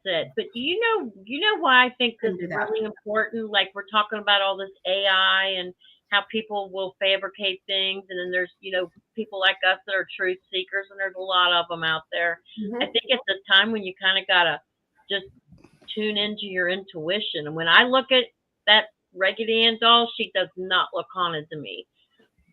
F: it. But you know why I think this is really important? Like, we're talking about all this AI and how people will fabricate things, and then there's people like us that are truth seekers, and there's a lot of them out there. I think it's a time when you kind of gotta just tune into your intuition. And when I look at that Raggedy Ann doll, she does not look haunted to me.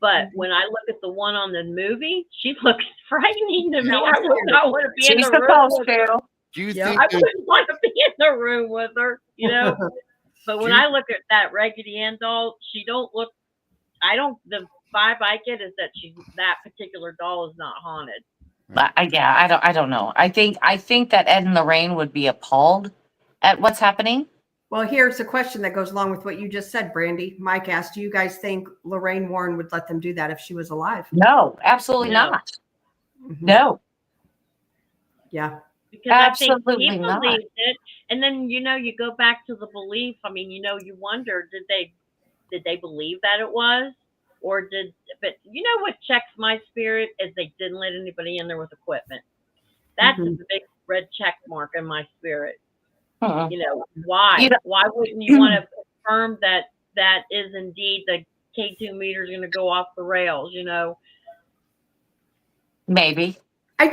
F: But when I look at the one on the movie, she looks frightening to me. I would not want to be in the room with her.
E: Do you think
F: I wouldn't want to be in the room with her, But when I look at that Raggedy Ann doll, the vibe I get is that that particular doll is not haunted.
D: I don't know. I think that Ed and Lorraine would be appalled at what's happening.
C: Well, here's a question that goes along with what you just said, Brandy. Mike asked, do you guys think Lorraine Warren would let them do that if she was alive?
D: No, absolutely not. No.
C: Yeah.
F: Because
D: absolutely
F: I think he
D: not.
F: believed it. And then, you go back to the belief. I mean, you wonder, did they believe that it was? But what checks my spirit is they didn't let anybody in there with equipment. That's a big red check mark in my spirit. Why? Why wouldn't you want to confirm that is indeed the K2 meter is going to go off the rails,
D: Maybe.
C: I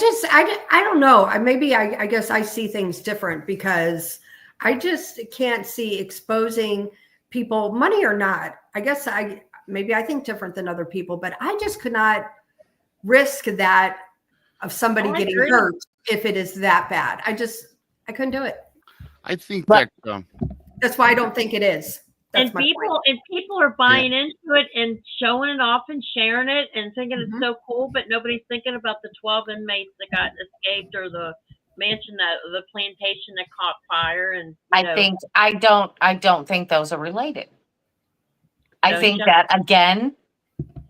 C: don't know. I guess I see things different because I just can't see exposing people, money or not. I guess I think different than other people, but I just could not risk that of somebody
F: Oh, I
C: getting
F: agree.
C: hurt if it is that bad. I couldn't do it.
E: I think
D: But-
E: that
C: That's why I don't think it is. That's
F: And
C: my point.
F: people are buying into it and showing it off and sharing it and thinking
C: Mhm.
F: it's so cool, but nobody's thinking about the 12 inmates that got escaped or the mansion the plantation that caught fire and
D: I don't think those are related. I
F: Don't
D: think
F: you?
D: that again,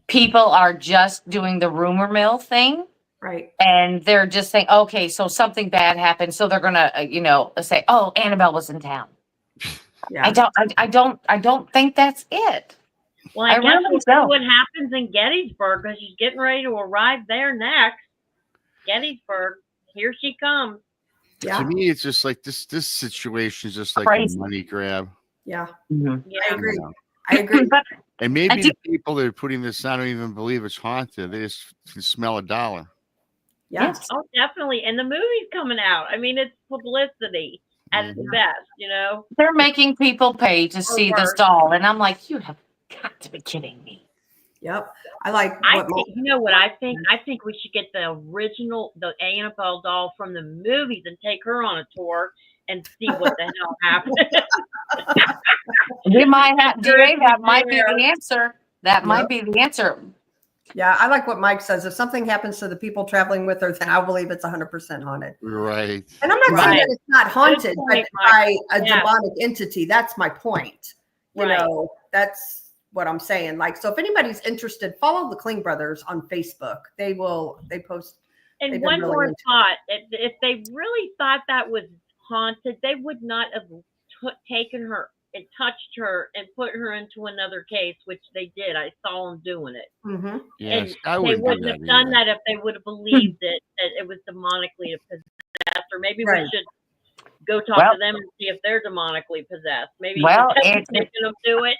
D: people are just doing the rumor mill thing.
C: Right.
D: And they're just saying, okay, so something bad happened. So they're gonna, say, oh, Annabelle was in town.
C: Yeah.
D: I don't think that's it.
F: Well, I guess
D: really
F: we'll see
D: don't.
F: what happens in Gettysburg because she's getting ready to arrive there next. Gettysburg, here she comes.
C: Yeah.
E: to me, it's just like this situation is just like
D: Crazy.
E: a money grab.
C: Yeah.
D: Mhm.
F: Yeah,
C: I agree.
E: Yeah.
C: I agree.
D: But
E: And maybe
D: I do-
E: the people that are putting this on don't even believe it's haunted. They just can smell a dollar.
C: Yeah.
D: yes,
F: oh, definitely. And the movie's coming out. I mean, it's publicity at its
E: Mhm.
F: best.
D: they're making people pay to see this
F: worse.
D: doll, and I'm like, you have got to be kidding me.
C: Yep. I like
F: I
C: what
F: think, you know what I think? I think we should get the original, the Annabelle doll from the movies and take her on a tour and see what the hell happened.
D: We might have,
F: Sure,
D: that might be
F: there.
D: the answer. That might be the answer.
C: Yeah, I like what Mike says. If something happens to the people traveling with her, then I'll believe it's 100% haunted.
E: Right.
C: And I'm not saying
F: Right.
C: that it's not haunted
F: point,
C: but by a
F: Yeah.
C: demonic entity. That's my point. You
F: Right.
C: know, that's what I'm saying. Like, so if anybody's interested, follow the Kling brothers on Facebook. They post. They've
F: And
C: been
F: one
C: really
F: more
C: into it.
F: thought: if they really thought that was haunted, they would not have taken her and touched her and put her into another case, which they did. I saw them doing it.
C: Mm-hmm.
E: Yes,
F: And
E: I
F: they
E: wouldn't
F: wouldn't
E: do
F: have
E: that
F: done
E: either.
F: that if they would have believed that it was demonically possessed. Or maybe
C: Right.
F: we should go talk
D: Well-
F: to them and see if they're demonically possessed. Maybe
D: Well,
F: making them do it.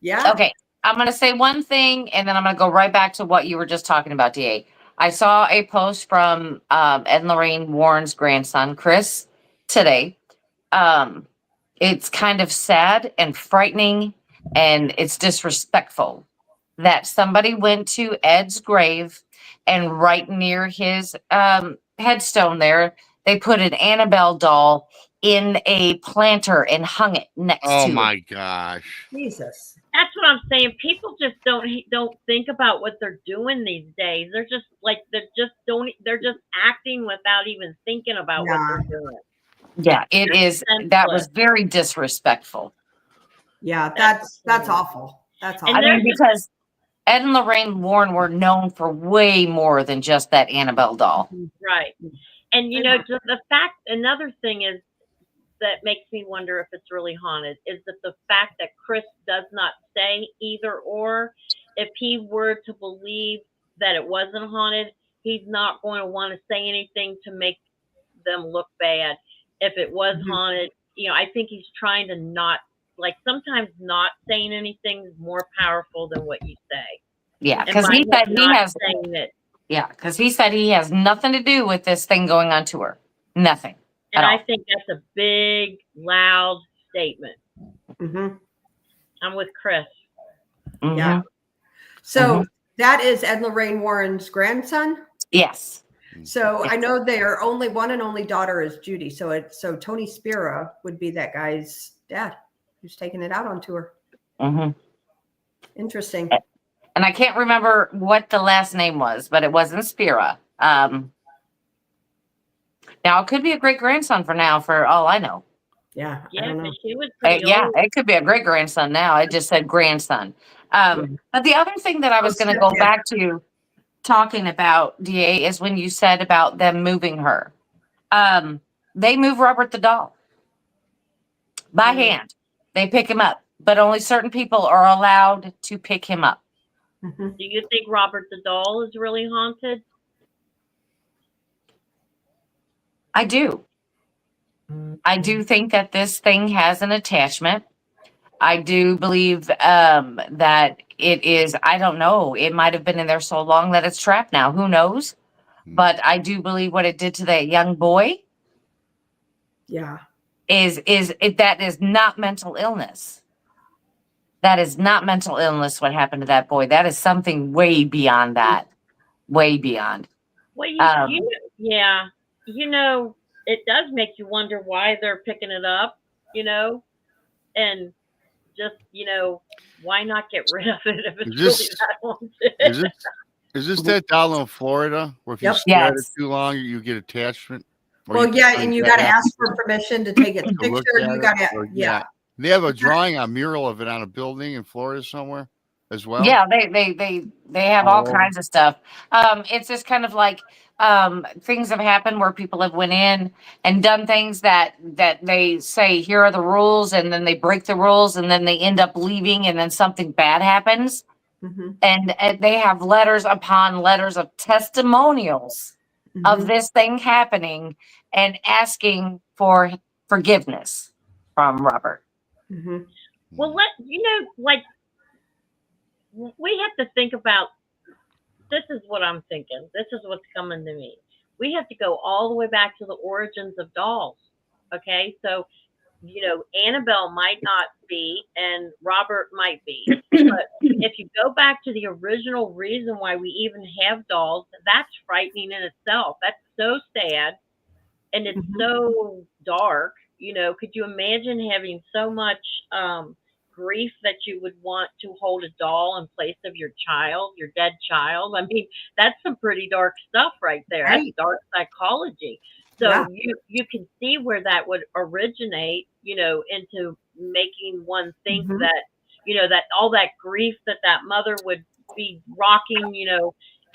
C: Yeah.
D: Okay, I'm going to say one thing, and then I'm going to go right back to what you were just talking about, DA. I saw a post from Ed and Lorraine Warren's grandson, Chris, today. It's kind of sad and frightening, and it's disrespectful that somebody went to Ed's grave and right near his headstone there, they put an Annabelle doll in a planter and hung it next
E: Oh
D: to it.
E: my gosh.
C: Jesus.
F: That's what I'm saying. People just don't think about what they're doing these days. They're just like they're just acting without even thinking about what they're doing.
D: Yeah, it is. That was very disrespectful.
C: Yeah, that's awful. That's awful.
F: And
D: I mean,
F: there's-
D: because Ed and Lorraine Warren were known for way more than just that Annabelle doll.
F: Right. And the fact, another thing is that makes me wonder if it's really haunted is that the fact that Chris does not say either or. If he were to believe that it wasn't haunted, he's not going to want to say anything to make them look bad. If it was haunted, I think he's trying to not, like, sometimes not saying anything is more powerful than what you say.
D: Yeah,
F: And
D: because
F: by
D: he
F: him
D: said he
F: not
D: has.
F: saying it.
D: Yeah, because he said he has nothing to do with this thing going on tour. Nothing.
F: And
D: at
F: I
D: all.
F: think that's a big, loud statement.
C: Mhm.
F: I'm with Chris.
D: Mhm.
C: Yeah. So that is Ed and Lorraine Warren's grandson.
D: Yes.
C: So I know their one and only daughter is Judy. So Tony Spira would be that guy's dad who's taking it out on tour.
D: hmm
C: Interesting.
D: And I can't remember what the last name was, but it wasn't Spira. Now it could be a great grandson for all I know.
C: Yeah. I
F: Yeah,
C: don't know.
F: because she was pretty
D: Yeah,
F: old.
D: it could be a great grandson now. I just said grandson. But the other thing that I was going to go back to talking about, DA, is when you said about them moving her. They move Robert the doll by hand. They pick him up, but only certain people are allowed to pick him up.
C: Mhm.
F: Do you think Robert the doll is really haunted?
D: I do. I do think that this thing has an attachment. I do believe that it is, I don't know, it might have been in there so long that it's trapped now. Who knows? But I do believe what it did to that young boy
C: Yeah.
D: that is not mental illness. That is not mental illness what happened to that boy. That is something way beyond that. Way beyond.
F: Well,
D: Um,
F: yeah, it does make you wonder why they're picking it up, and just, why not get rid of it if
E: Is
F: it's really
E: this
F: that haunted?
E: is this is this that down in Florida where if you
C: Yep.
E: stare at it
D: Yes.
E: too long, you get attachment? Or
C: Well,
E: you
C: yeah,
E: can
C: and you
E: get
C: got to
E: app
C: ask for permission to take its
E: to look
C: picture.
E: at
C: You
E: it,
C: got to,
E: or-
C: yeah.
E: They have a drawing, a mural of it on a building in Florida somewhere as well.
D: Yeah, they have all
E: Oh.
D: kinds of stuff. It's just kind of like things have happened where people have went in and done things that they say here are the rules, and then they break the rules, and then they end up leaving, and then something bad happens,
C: Mm-hmm.
D: and they have letters upon letters of testimonials of
C: Mm-hmm.
D: this thing happening and asking for forgiveness from Robert.
C: Mm-hmm.
F: Well, like we have to think about. This is what I'm thinking. This is what's coming to me. We have to go all the way back to the origins of dolls. Okay, so Annabelle might not be, and Robert might be, but if you go back to the original reason why we even have dolls, that's frightening in itself. That's so sad, and it's
C: Mhm.
F: so dark. Could you imagine having so much grief that you would want to hold a doll in place of your dead child? I mean, that's some pretty dark stuff right there. That's
C: Right.
F: dark psychology. So
C: Yeah.
F: you can see where that would originate, into making one think
C: Mhm.
F: that, that all that grief that mother would be rocking,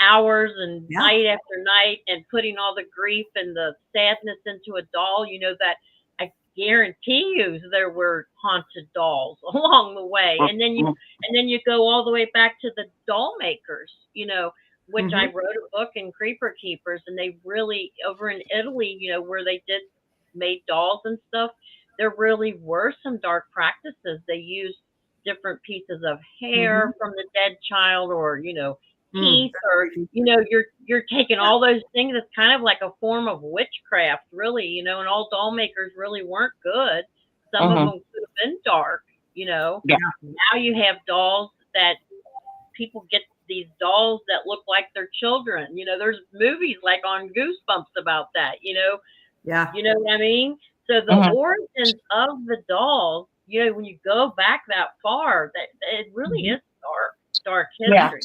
F: hours and
C: Yeah.
F: night after night, and putting all the grief and the sadness into a doll, that I guarantee you there were haunted dolls along the way. And then you go all the way back to the doll makers, which I wrote a book in Creeper Keepers, and they really, over in Italy, where they made dolls and stuff, there really were some dark practices. They used different pieces of hair from the dead child, or teeth, or you're taking all those things. It's kind of like a form of witchcraft, really, and all doll makers really weren't good. Some of them could have been dark.
D: Yeah.
F: Now you have dolls that people get, these dolls that look like their children. There's movies like on Goosebumps about that.
C: Yeah.
F: You know what I mean? So the origins of the dolls, when you go back that far, that it really is dark
D: Yeah.
F: history.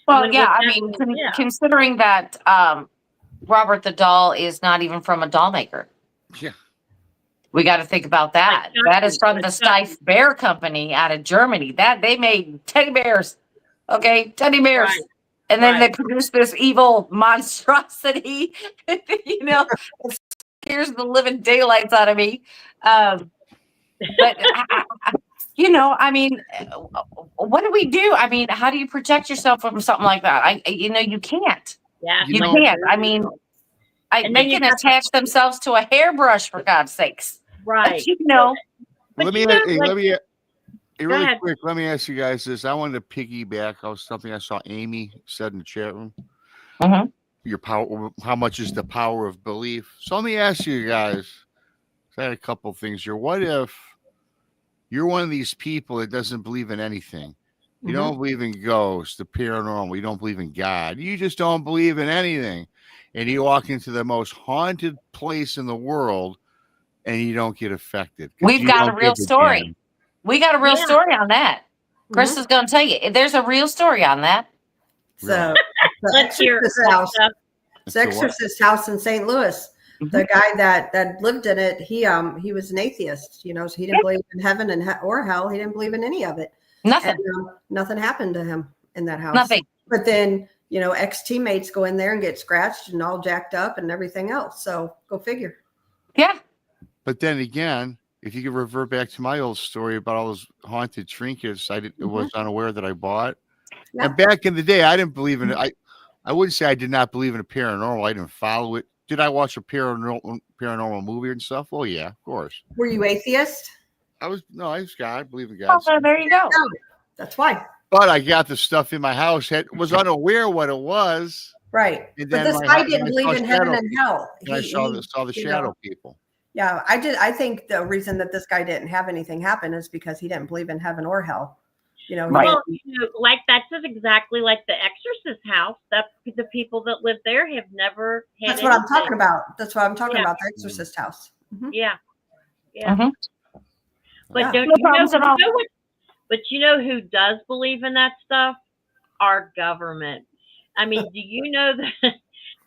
D: Well, yeah, I mean, considering that Robert the doll is not even from a doll maker.
E: Yeah.
D: We got to think about that.
F: Like
D: That is from the Steiff Bear Company out of Germany. That they made teddy bears. Okay, teddy bears.
F: Right.
D: And then they produced this evil monstrosity, it scares the living daylights out of me. But, I mean, what do we do? I mean, how do you protect yourself from something like that? You can't.
F: Yeah.
D: You can't. I mean, they can attach themselves to a hairbrush, for God's sakes.
F: Right.
E: Let me really quick. Let me ask you guys this. I wanted to piggyback on something I saw Amy said in the chat room. Your power. How much is the power of belief? So let me ask you guys. I had a couple things here. What if you're one of these people that doesn't believe in anything? You don't believe in ghosts, the paranormal. You don't believe in God. You just don't believe in anything. And you walk into the most haunted place in the world, and you don't get affected.
D: We've got a real story. We got a real story on that. Chris is going to tell you. There's a real story on that.
C: So,
F: let's hear it.
C: The Exorcist house in St. Louis. The guy that lived in it, he was an atheist. So he didn't believe in heaven or hell. He didn't believe in any of it.
D: Nothing.
C: And, nothing happened to him in that house.
D: Nothing.
C: But then ex-teammates go in there and get scratched and all jacked up and everything else. So go figure.
D: Yeah.
E: But then again, if you could revert back to my old story about all those haunted trinkets, I was unaware that I bought. Yeah. And back in the day, I didn't believe in it. I wouldn't say I did not believe in a paranormal. I didn't follow it. Did I watch a paranormal movie and stuff? Oh yeah, of course.
C: Were you atheist?
E: I was God. I believe in God.
D: Oh, there you go.
C: That's why.
E: But I got the stuff in my house. Was unaware what it was.
C: Right. But this guy didn't believe in heaven and hell.
E: I saw the shadow people.
C: Yeah, I did. I think the reason that this guy didn't have anything happen is because he didn't believe in heaven or hell. You know,
D: Right.
F: Well, like that's just exactly like the Exorcist house. That's the people that live there have never had.
C: that's what I'm
F: anything.
C: talking about. That's what I'm talking
F: Yeah.
C: about. The Exorcist house. Mhm.
F: Yeah, yeah.
D: Mhm.
F: But
C: Yeah.
F: don't
D: No
F: you know?
D: problems at all.
F: You know what? But you know who does believe in that stuff? Our government. I mean, do you know that?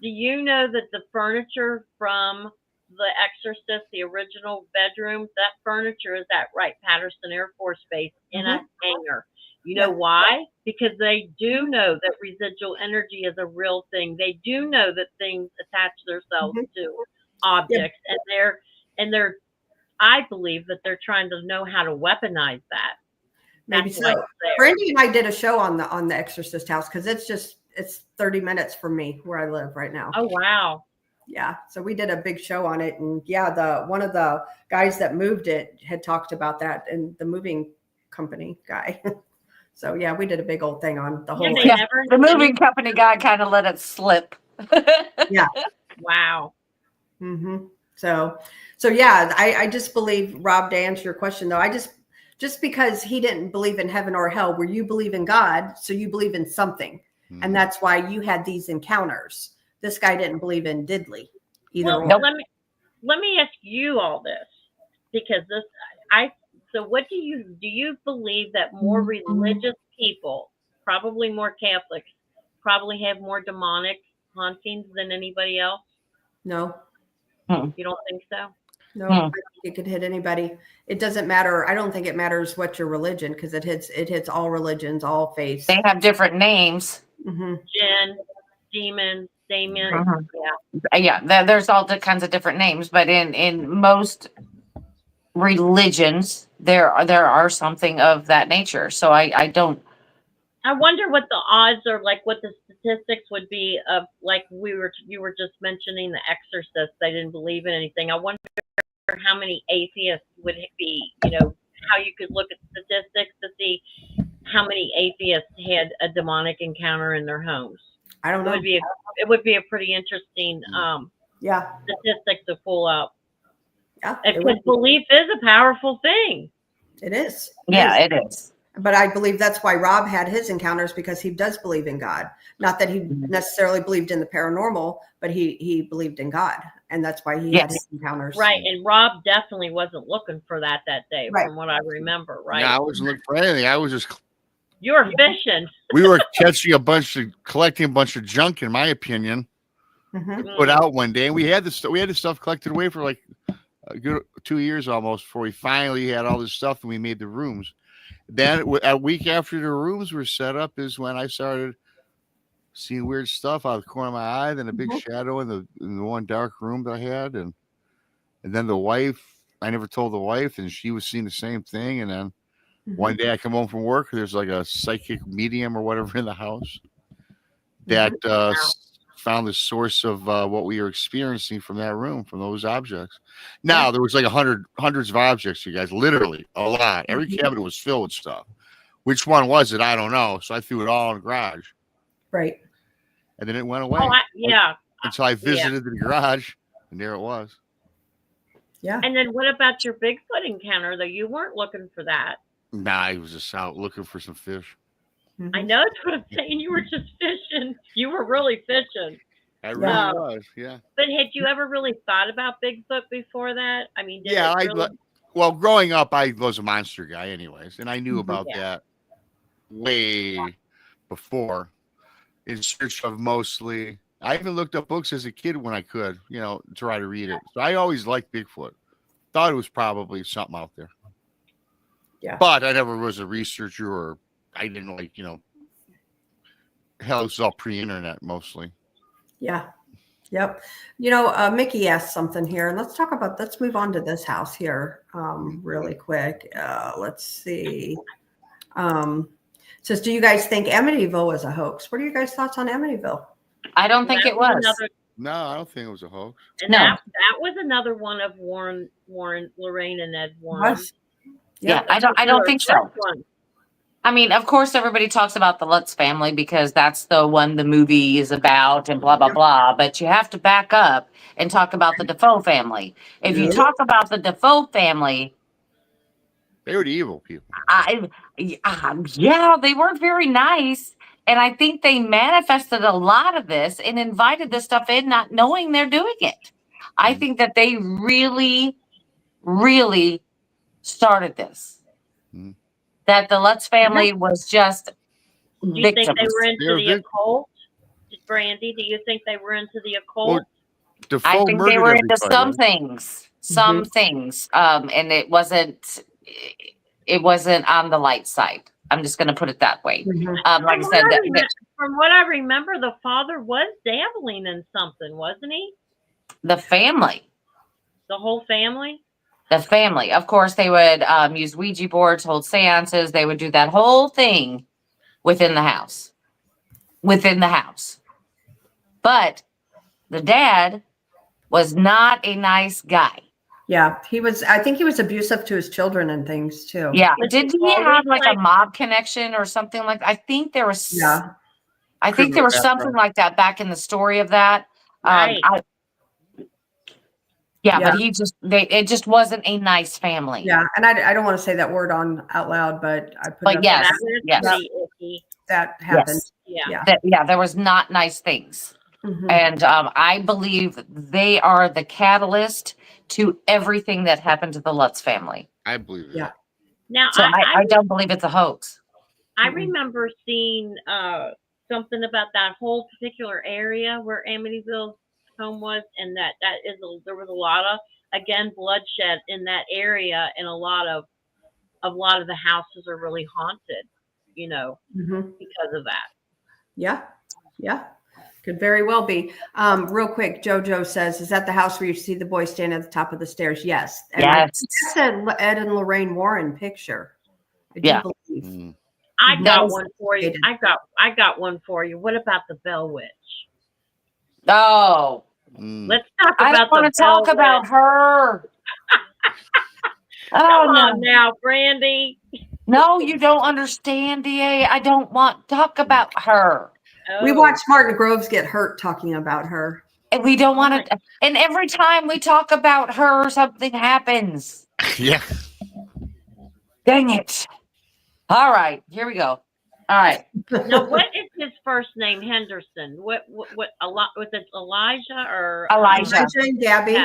F: Do you know that the furniture from The Exorcist, the original bedroom, that furniture is at Wright-Patterson Air Force Base in a hangar. You know why? Because they do know that residual energy is a real thing. They do know that things attach themselves to objects, and they're. I believe that they're trying to know how to weaponize that.
C: Maybe
F: That's
C: so.
F: why it's there.
C: Brandy and I did a show on the Exorcist house because it's 30 minutes from me where I live right now.
F: Oh wow.
C: Yeah. So we did a big show on it. And yeah, one of the guys that moved it had talked about that, and the moving company guy. So yeah, we did a big old thing on the whole.
F: they
D: Yeah,
F: never
D: the moving company guy kind of let it slip.
F: Wow.
C: So yeah, I just believe, Rob, to answer your question though, just because he didn't believe in heaven or hell, where you believe in God, so you believe in something. And that's why you had these encounters. This guy didn't believe in diddly either.
F: Well, let me ask you all this, because so what do you believe that more religious people, probably more Catholics, probably have more demonic hauntings than anybody else?
C: No,
F: You don't think so?
C: no, I think it could hit anybody. It doesn't matter. I don't think it matters what your religion, because it hits all religions, all faiths.
D: They have different names.
F: Jinn, demons, Damien.
D: Yeah, there's all kinds of different names, but in most religions, there are something of that nature. So I don't.
F: I wonder what the odds are, like what the statistics would be of, like you were just mentioning The Exorcist. They didn't believe in anything. I wonder how many atheists would it be, how you could look at statistics to see how many atheists had a demonic encounter in their homes.
C: I don't know.
F: It would be a pretty interesting statistic to pull up.
C: Yeah,
F: Because belief is a powerful thing.
C: It is.
D: It is.
C: But I believe that's why Rob had his encounters, because he does believe in God. Not that he necessarily believed in the paranormal, but he believed in God. And that's why he had his encounters.
F: Right. And Rob definitely wasn't looking for that day, from what I remember, right?
E: Yeah, I wasn't looking for anything. I was just...
F: You were fishing.
E: We were collecting a bunch of junk, in my opinion. Put out one day, and we had the stuff collected away for like a good 2 years almost before we finally had all this stuff and we made the rooms. Then a week after the rooms were set up is when I started seeing weird stuff out of the corner of my eye, then a big shadow in the one dark room that I had, and then the wife, I never told the wife, and she was seeing the same thing. And then one day I come home from work, there's like a psychic medium or whatever in the house that found the source of what we were experiencing from that room, from those objects. Now there was like hundreds of objects, you guys, literally a lot. Every cabinet was filled with stuff. Which one was it? I don't know. So I threw it all in the garage.
C: Right.
E: And then it went away. Until I visited the garage, and there it was.
C: Yeah.
F: And then what about your Bigfoot encounter, though? You weren't looking for that.
E: Nah, I was just out looking for some fish.
F: I know, that's what I'm saying. You were just fishing. You were really fishing.
E: I really was, yeah.
F: But had you ever really thought about Bigfoot before that? I mean,
E: well, growing up, I was a monster guy anyways, and I knew about that way before, in search of mostly... I even looked up books as a kid when I could, try to read it. So I always liked Bigfoot. Thought it was probably something out there.
C: Yeah.
E: But I never was a researcher, or I didn't hell, this is all pre-internet mostly.
C: Yeah. Yep. Mickey asked something here, and let's move on to this house here really quick. Let's see. Says, do you guys think Amityville was a hoax? What are you guys' thoughts on Amityville?
D: I don't think it was.
E: No, I don't think it was a hoax.
F: And that was another one of Lorraine and Ed Warren.
D: Yeah, I don't think so. I mean, of course, everybody talks about the Lutz family because that's the one the movie is about and blah, blah, blah. But you have to back up and talk about the Defoe family. If you talk about the Defoe family,
E: They were the evil people.
D: Yeah, they weren't very nice. And I think they manifested a lot of this and invited this stuff in, not knowing they're doing it. I think that they really, really started this. That the Lutz family was just
F: Do you
D: victims.
F: think they were into
E: They're
F: the occult? Brandy, do you think they were into the occult?
E: Well,
D: I
E: Defoe
D: think they
E: murdered
D: were into
E: everybody,
D: some
E: right?
D: things. Some things. And it wasn't on the light side. I'm just going to put it that way. Like I said,
F: from what I remember, the father was dabbling in something, wasn't he?
D: the family.
F: The whole family?
D: The family. Of course, they would use Ouija boards, hold seances. They would do that whole thing within the house. But the dad was not a nice guy.
C: Yeah, he was. I think he was abusive to his children and things too.
D: Yeah.
F: Was
D: Did
F: he
D: he have
F: always
D: like a mob connection or something like that? I think there was.
C: Yeah.
D: I think there was something like that back in the story of that.
F: Right.
D: But it just wasn't a nice family.
C: Yeah, and I don't want to say that word out loud, but I put.
D: But
C: it up
D: yes,
F: That was
D: yes.
F: pretty icky.
C: that happened.
F: Yeah.
D: There was not nice things. And I believe they are the catalyst to everything that happened to the Lutz family.
E: I believe it.
C: Yeah.
F: Now,
D: So I don't believe it's a hoax.
F: I remember seeing something about that whole particular area where Amityville's home was, and there was a lot of, again, bloodshed in that area, and a lot of the houses are really haunted, because of that.
C: Yeah. Could very well be. Real quick, Jojo says, "Is that the house where you see the boy standing at the top of the stairs?" Yes. And
D: Yes.
C: that's an Ed and Lorraine Warren picture. I do believe.
F: I
C: That
F: got
C: was
F: one for you. I got one for you. What about the Bell Witch?
D: Oh,
F: Let's talk
D: I
F: about
D: don't want to talk about
F: Witch.
D: her.
F: Come on now, Brandy.
D: No, you don't understand, DA. I don't want to talk about her.
C: We watched Martin Groves get hurt talking about her.
D: And we don't want to. And every time we talk about her, something happens.
E: Yeah.
D: Dang it. All right, here we go. All right.
F: Now, what is his first name? Henderson. What? Was it Elijah or
D: Elijah?
C: Elijah and Gabby.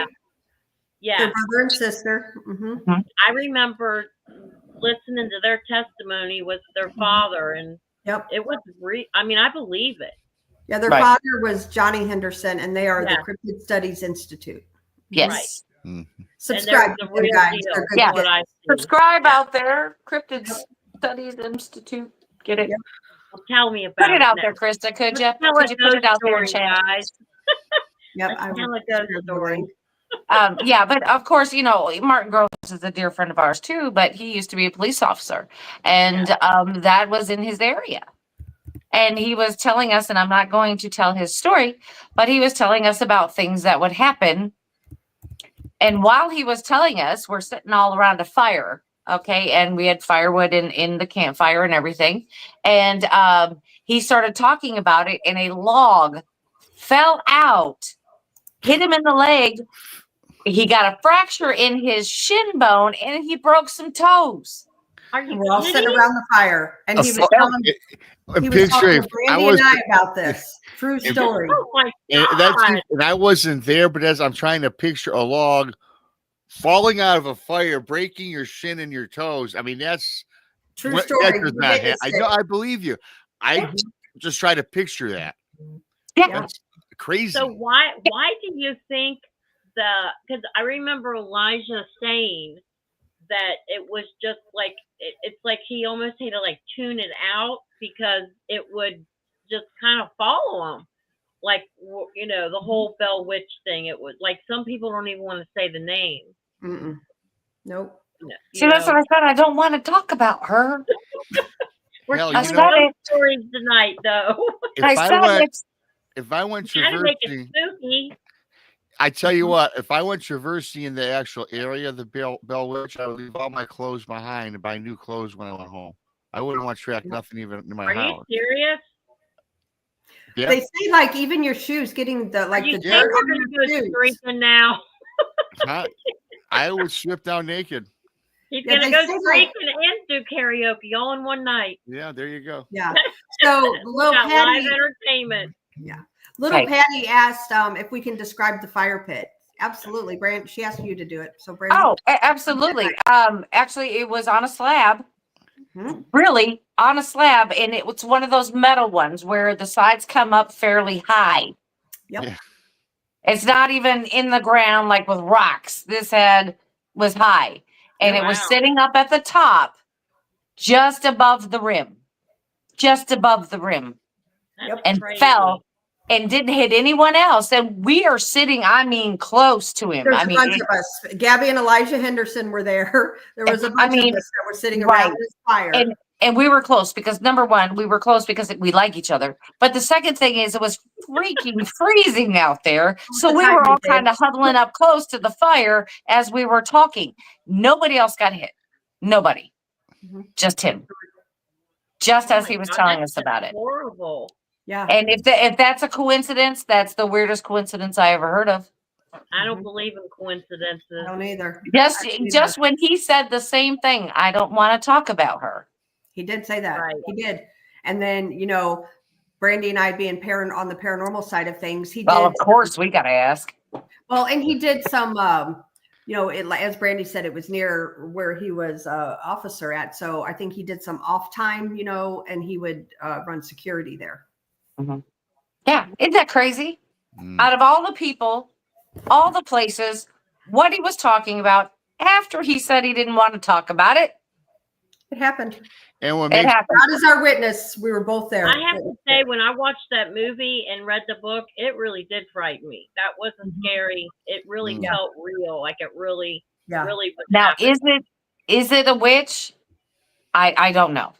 F: Yeah.
C: Their brother and sister.
F: I remember listening to their testimony with their father, and it was I believe it.
C: Yeah, their father was Johnny Henderson, and they are the Cryptid Studies Institute.
D: Yes.
E: Right.
C: Subscribe to them, guys. They're good.
D: Subscribe out there. Cryptid Studies Institute. Get it?
F: Well, tell me about
D: it. Put it out there, Krista. Could you? Could you put it out there in chat?
F: Guys.
C: I
F: tell a ghost story.
D: But of course, Martin Groves is a dear friend of ours too, but he used to be a police officer, and that was in his area. And he was telling us, and I'm not going to tell his story, but he was telling us about things that would happen. And while he was telling us, we're sitting all around a fire, okay, and we had firewood in the campfire and everything. And he started talking about it, and a log fell out, hit him in the leg. He got a fracture in his shin bone, and he broke some toes.
C: We're all sitting around the fire, and he was telling me. He was talking to Brandy and I about this. True story.
F: Oh my God.
E: And I wasn't there, but as I'm trying to picture a log falling out of a fire, breaking your shin and your toes. I mean, that's
C: true story.
E: That does not happen. I believe you. I just try to picture that.
D: Yeah.
E: That's crazy.
F: So why do you think because I remember Elijah saying that it was just like it's like he almost had to like tune it out because it would just kind of follow him, like the whole Bell Witch thing. It was like some people don't even want to say the name.
C: Nope.
D: See, that's what I said. I don't want to talk about her.
F: We're telling stories tonight, though.
E: If I went traversing,
F: spooky.
E: I tell you what, if I went traversing in the actual area of the Bell Witch, I would leave all my clothes behind and buy new clothes when I went home. I wouldn't want to track nothing even in my house.
F: Are you serious?
E: Yeah.
C: They say like even your shoes getting the dirt on your shoes.
F: Drinking now.
E: I would strip down naked.
F: He's
C: Yeah,
F: gonna
C: they
F: go
C: say,
F: streaking and do karaoke all in one night.
E: Yeah, there you go.
C: Yeah. So little
F: Got live
C: Patty,
F: entertainment.
C: little
D: Okay.
C: Patty asked if we can describe the fire pit. Absolutely, Brand. She asked you to do it. So Brandon.
D: Oh, absolutely. Actually, it was on a slab.
C: Mhm.
D: Really on a slab, and it was one of those metal ones where the sides come up fairly high.
C: Yep.
E: Yeah.
D: It's not even in the ground like with rocks. This head was high, and it was
F: Wow.
D: sitting up at the top, just above the rim,
F: That's
D: and
F: crazy.
D: fell and didn't hit anyone else. And we are sitting, I mean, close to him.
C: There's
D: I
C: a
D: mean,
C: bunch of us. Gabby and Elijah Henderson were there. There was a bunch of
D: mean,
C: us that were sitting
D: right.
C: around this fire.
D: And we were close because number one, we were close because we like each other. But the second thing is it was freaking freezing out there. So
C: the
D: we
C: time
D: were
C: we
D: all
C: did.
D: kind of huddling up close to the fire as we were talking. Nobody else got hit. Nobody.
C: Mhm.
D: Just him. Just
F: Oh
D: as
F: my
D: he was
F: God,
D: telling
F: that's
D: us about it.
F: horrible.
C: Yeah.
D: And if that's a coincidence, that's the weirdest coincidence I ever heard of.
F: I don't believe in coincidences.
C: I don't either.
D: Just
C: I don't either.
D: just when he said the same thing, I don't want to talk about her.
C: He did say that.
F: Right.
C: He did. And then, Brandy and I being on the paranormal side of things, he
D: Well,
C: did.
D: of course, we got to ask.
C: Well, and he did some, as Brandy said, it was near where he was officer at. So I think he did some off time, and he would run security there.
D: Yeah, isn't that crazy? Out of all the people, all the places, what he was talking about after he said he didn't want to talk about it,
C: It happened.
E: And what
D: it
E: makes
D: happened.
C: God is our witness. We were both there.
F: I have to say, when I watched that movie and read the book, it really did frighten me. That wasn't scary. It really
E: Yeah.
F: felt real. Like it really,
C: Yeah.
F: really was
D: Now,
F: happening.
D: is it a witch? I don't know.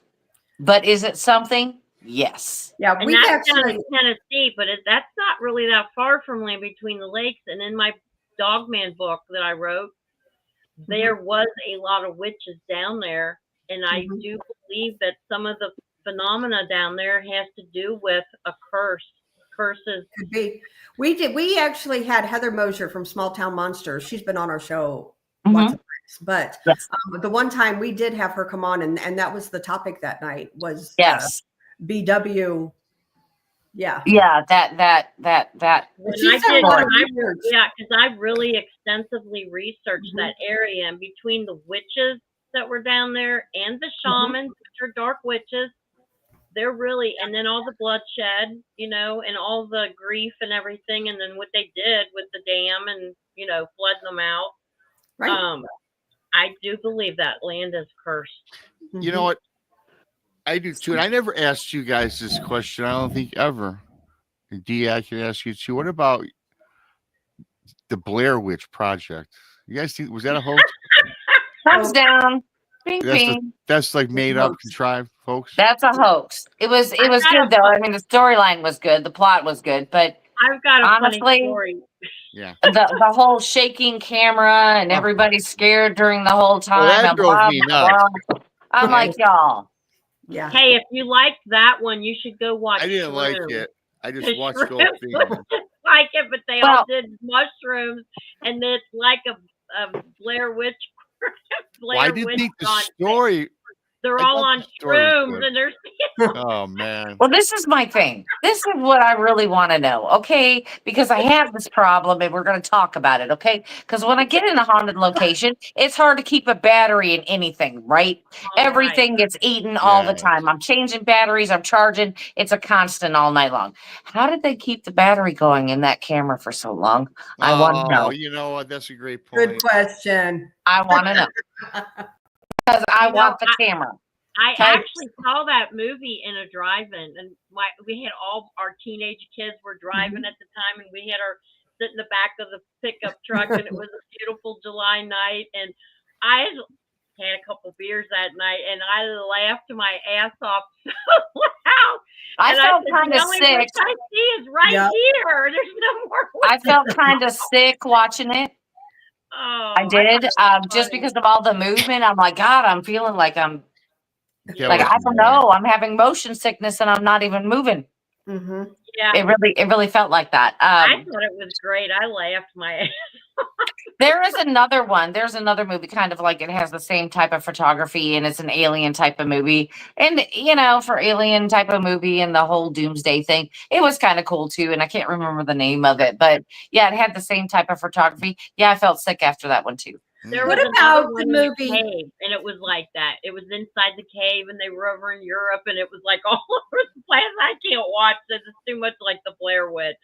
D: But is it something? Yes.
C: Yeah,
F: And
C: we've
F: that's down
C: actually.
F: in Tennessee, but that's not really that far from Land Between the Lakes. And in my Dogman book that I wrote, there was a lot of witches down there. And I do believe that some of the phenomena down there has to do with a curses.
C: Could be. We actually had Heather Mosier from Small Town Monsters. She's been on our show lots of times. But
D: Yes.
C: the one time we did have her come on, and that was the topic that night was
D: Yes.
C: BW. Yeah.
D: Yeah. That.
F: When
C: She
F: I
C: said
F: did,
C: a lot of
F: I,
C: research.
F: yeah, because I really extensively researched that area, and between the witches that were down there and the shamans, which are dark witches, they're really, and then all the bloodshed, and all the grief and everything, and then what they did with the dam and flooding them out.
C: Right.
F: I do believe that land is cursed.
E: You know what? I do too. And I never asked you guys this question. I don't think ever. And Dee, I can ask you too. What about the Blair Witch Project? You guys think, was that a hoax?
D: Thumbs down. Bing,
E: That's
D: bing.
E: That's like made up,
C: hoax.
E: contrived, folks.
D: That's a hoax. It was good though. I mean, the storyline was good. The plot was good, but
F: I've got a
D: honestly,
F: funny story.
E: Yeah.
D: the whole shaking camera and everybody's scared during the whole time.
E: that
D: and
E: drove
D: blah,
E: me
D: blah,
E: nuts.
D: blah. I'm like, y'all.
C: Yeah.
F: Hey, if you liked that one, you should go watch.
E: I didn't like
F: Shroom.
E: it. I just
F: The
E: watched the whole
F: Shroom
E: thing.
F: was just like it, but they all did mushrooms, and it's like a Blair Witch.
E: Well, I didn't
F: Witch
E: think the
F: concept.
E: story.
F: They're
E: I
F: all
E: thought
F: on
E: the story was
F: shrooms,
E: good.
F: and they're
E: Oh man.
D: Well, this is my thing. This is what I really want to know, okay? Because I have this problem and we're going to talk about it, okay? Because when I get in a haunted location, it's hard to keep a battery in anything, right? Everything gets eaten all the
E: Yes.
D: time. I'm changing batteries, I'm charging. It's a constant all night long. How did they keep the battery going in that camera for so long? I want to know.
E: You know what? That's a great point.
C: Good question.
D: I want to know. Because I want the camera.
F: I
D: Okay.
F: actually saw that movie in a drive-in, and we had all our teenage kids were driving at the time, and we had our sit in the back of the pickup truck, and it was a beautiful July night, and I had a couple beers that night, and I laughed my ass off so loud.
D: I
F: And
D: felt
F: said,
D: kind
F: the
D: of
F: only
D: sick.
F: witch I see is right
C: Yep.
F: here. There's no more.
D: I
F: witches.
D: felt kind of sick watching it.
F: Oh,
D: I did.
F: thought it was
D: Just
F: funny.
D: because of all the movement. I'm like, God, I'm feeling like I'm
E: Yeah,
D: like,
E: what's
D: I don't
E: wrong?
D: know. I'm having motion sickness and I'm not even moving.
F: Yeah,
D: It really felt like that.
F: I thought it was great. I laughed my ass.
D: There is another one. There's another movie, kind of like it has the same type of photography, and it's an alien type of movie. And for alien type of movie and the whole doomsday thing, it was kind of cool too. And I can't remember the name of it, but yeah, it had the same type of photography. Yeah, I felt sick after that one too.
F: There
C: What
F: was
C: about
F: another
C: the
F: one in a
C: movie-
F: cave, and it was like that. It was inside the cave, and they were over in Europe, and it was like all over the place. I can't watch this. It's too much like the Blair Witch.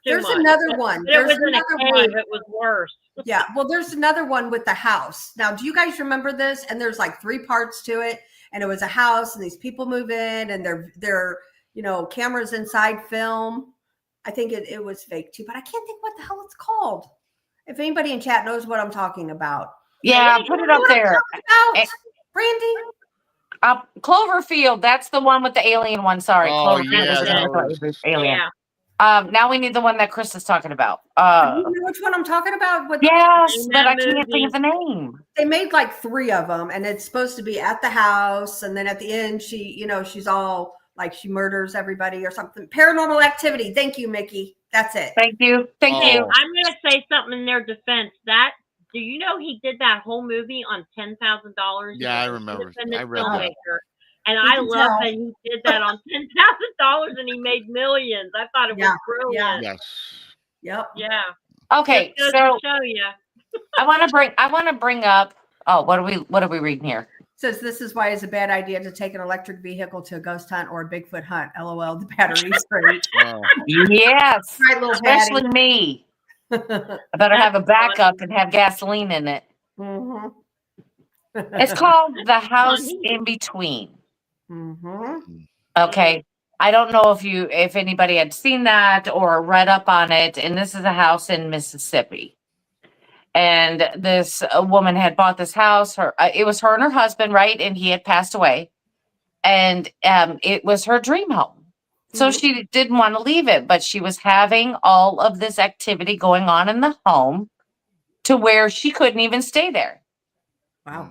C: There's
F: much.
C: another one.
F: But it
C: There's
F: was in a
C: another
F: cave.
C: one.
F: It was worse.
C: Yeah. Well, there's another one with the house. Now, do you guys remember this? And there's like 3 parts to it. And it was a house, and these people move in, and they're cameras inside film. I think it was fake too, but I can't think what the hell it's called. If anybody in chat knows what I'm talking about.
D: Yeah, put it up there.
C: About, Brandy?
D: Cloverfield. That's the one with the alien one. Sorry,
E: Oh,
D: Cloverfield.
E: yeah,
D: is
E: that
D: the
E: was-
D: alien.
F: Yeah.
D: Now we need the one that Chris is talking about.
C: You know which one I'm talking about?
D: Yes,
F: In
D: but
F: that
D: I can't
F: movie.
D: think of the name.
C: They made like 3 of them, and it's supposed to be at the house, and then at the end she's all like she murders everybody or something. Paranormal Activity. Thank you, Mickey. That's it.
D: Thank you. Thank
E: Oh.
D: you.
F: I'm gonna say something in their defense. Do you know he did that whole movie on $10,000?
E: Yeah, I remember. I read that.
F: filmmaker. And
C: You
F: I
C: can
F: love
C: tell.
F: that he did that on $10,000 and he made millions. I thought it was
C: Yeah,
F: brilliant.
E: Yes.
C: Yep.
F: Yeah.
D: Okay,
F: Just
D: so
F: goes to show you.
D: I want to bring up. Oh, what are we reading here?
C: Says this is why it's a bad idea to take an electric vehicle to a ghost hunt or a Bigfoot hunt. LOL. The battery's great.
E: Oh.
D: Yes,
C: Right, little
D: especially
C: Patty.
D: me. I better have a backup and have gasoline in it.
C: Mhm.
D: It's called The House in Between.
C: Mhm.
D: Okay. I don't know if anybody had seen that or read up on it. And this is a house in Mississippi. And this woman had bought this house. It was her and her husband, right? And he had passed away. And it was her dream home. So she didn't want to leave it, but she was having all of this activity going on in the home to where she couldn't even stay there.
C: Wow.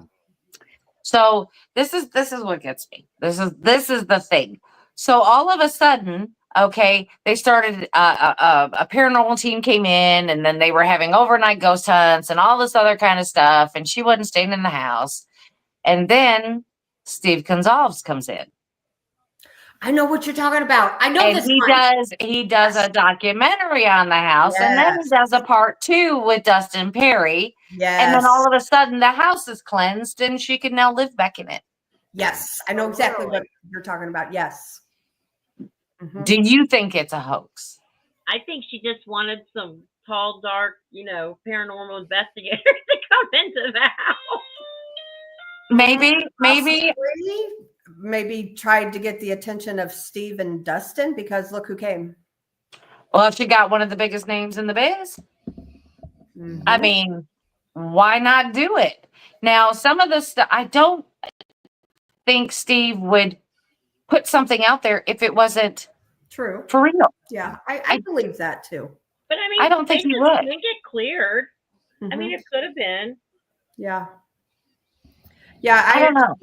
D: So this is what gets me. This is the thing. So all of a sudden, okay, they started a paranormal team came in, and then they were having overnight ghost hunts and all this other kind of stuff, and she wasn't staying in the house. And then Steve Gonzalez comes in.
C: I know what you're talking about. I know
D: And
C: this
D: he
C: one.
D: does a documentary on the house, and then he does a part 2 with Dustin Perry.
C: Yes.
D: And then all of a sudden the house is cleansed and she can now live back in it.
C: Yes. I know exactly what you're talking about. Yes. Mhm.
D: Do you think it's a hoax?
F: I think she just wanted some tall, dark, paranormal investigators to come into the house.
D: Maybe.
C: Possibly. Maybe tried to get the attention of Steve and Dustin, because look who came.
D: Well, if she got one of the biggest names in the biz,
C: Mhm.
D: I mean, why not do it? Now, some of the stuff, I don't think Steve would put something out there if it wasn't
C: True.
D: for real.
C: Yeah. I believe that too.
F: But I mean,
D: I don't think
F: they
D: he
F: just
D: would.
F: didn't get cleared. I mean,
C: Mhm.
F: it could have been.
C: Yeah. Yeah.
D: I don't know.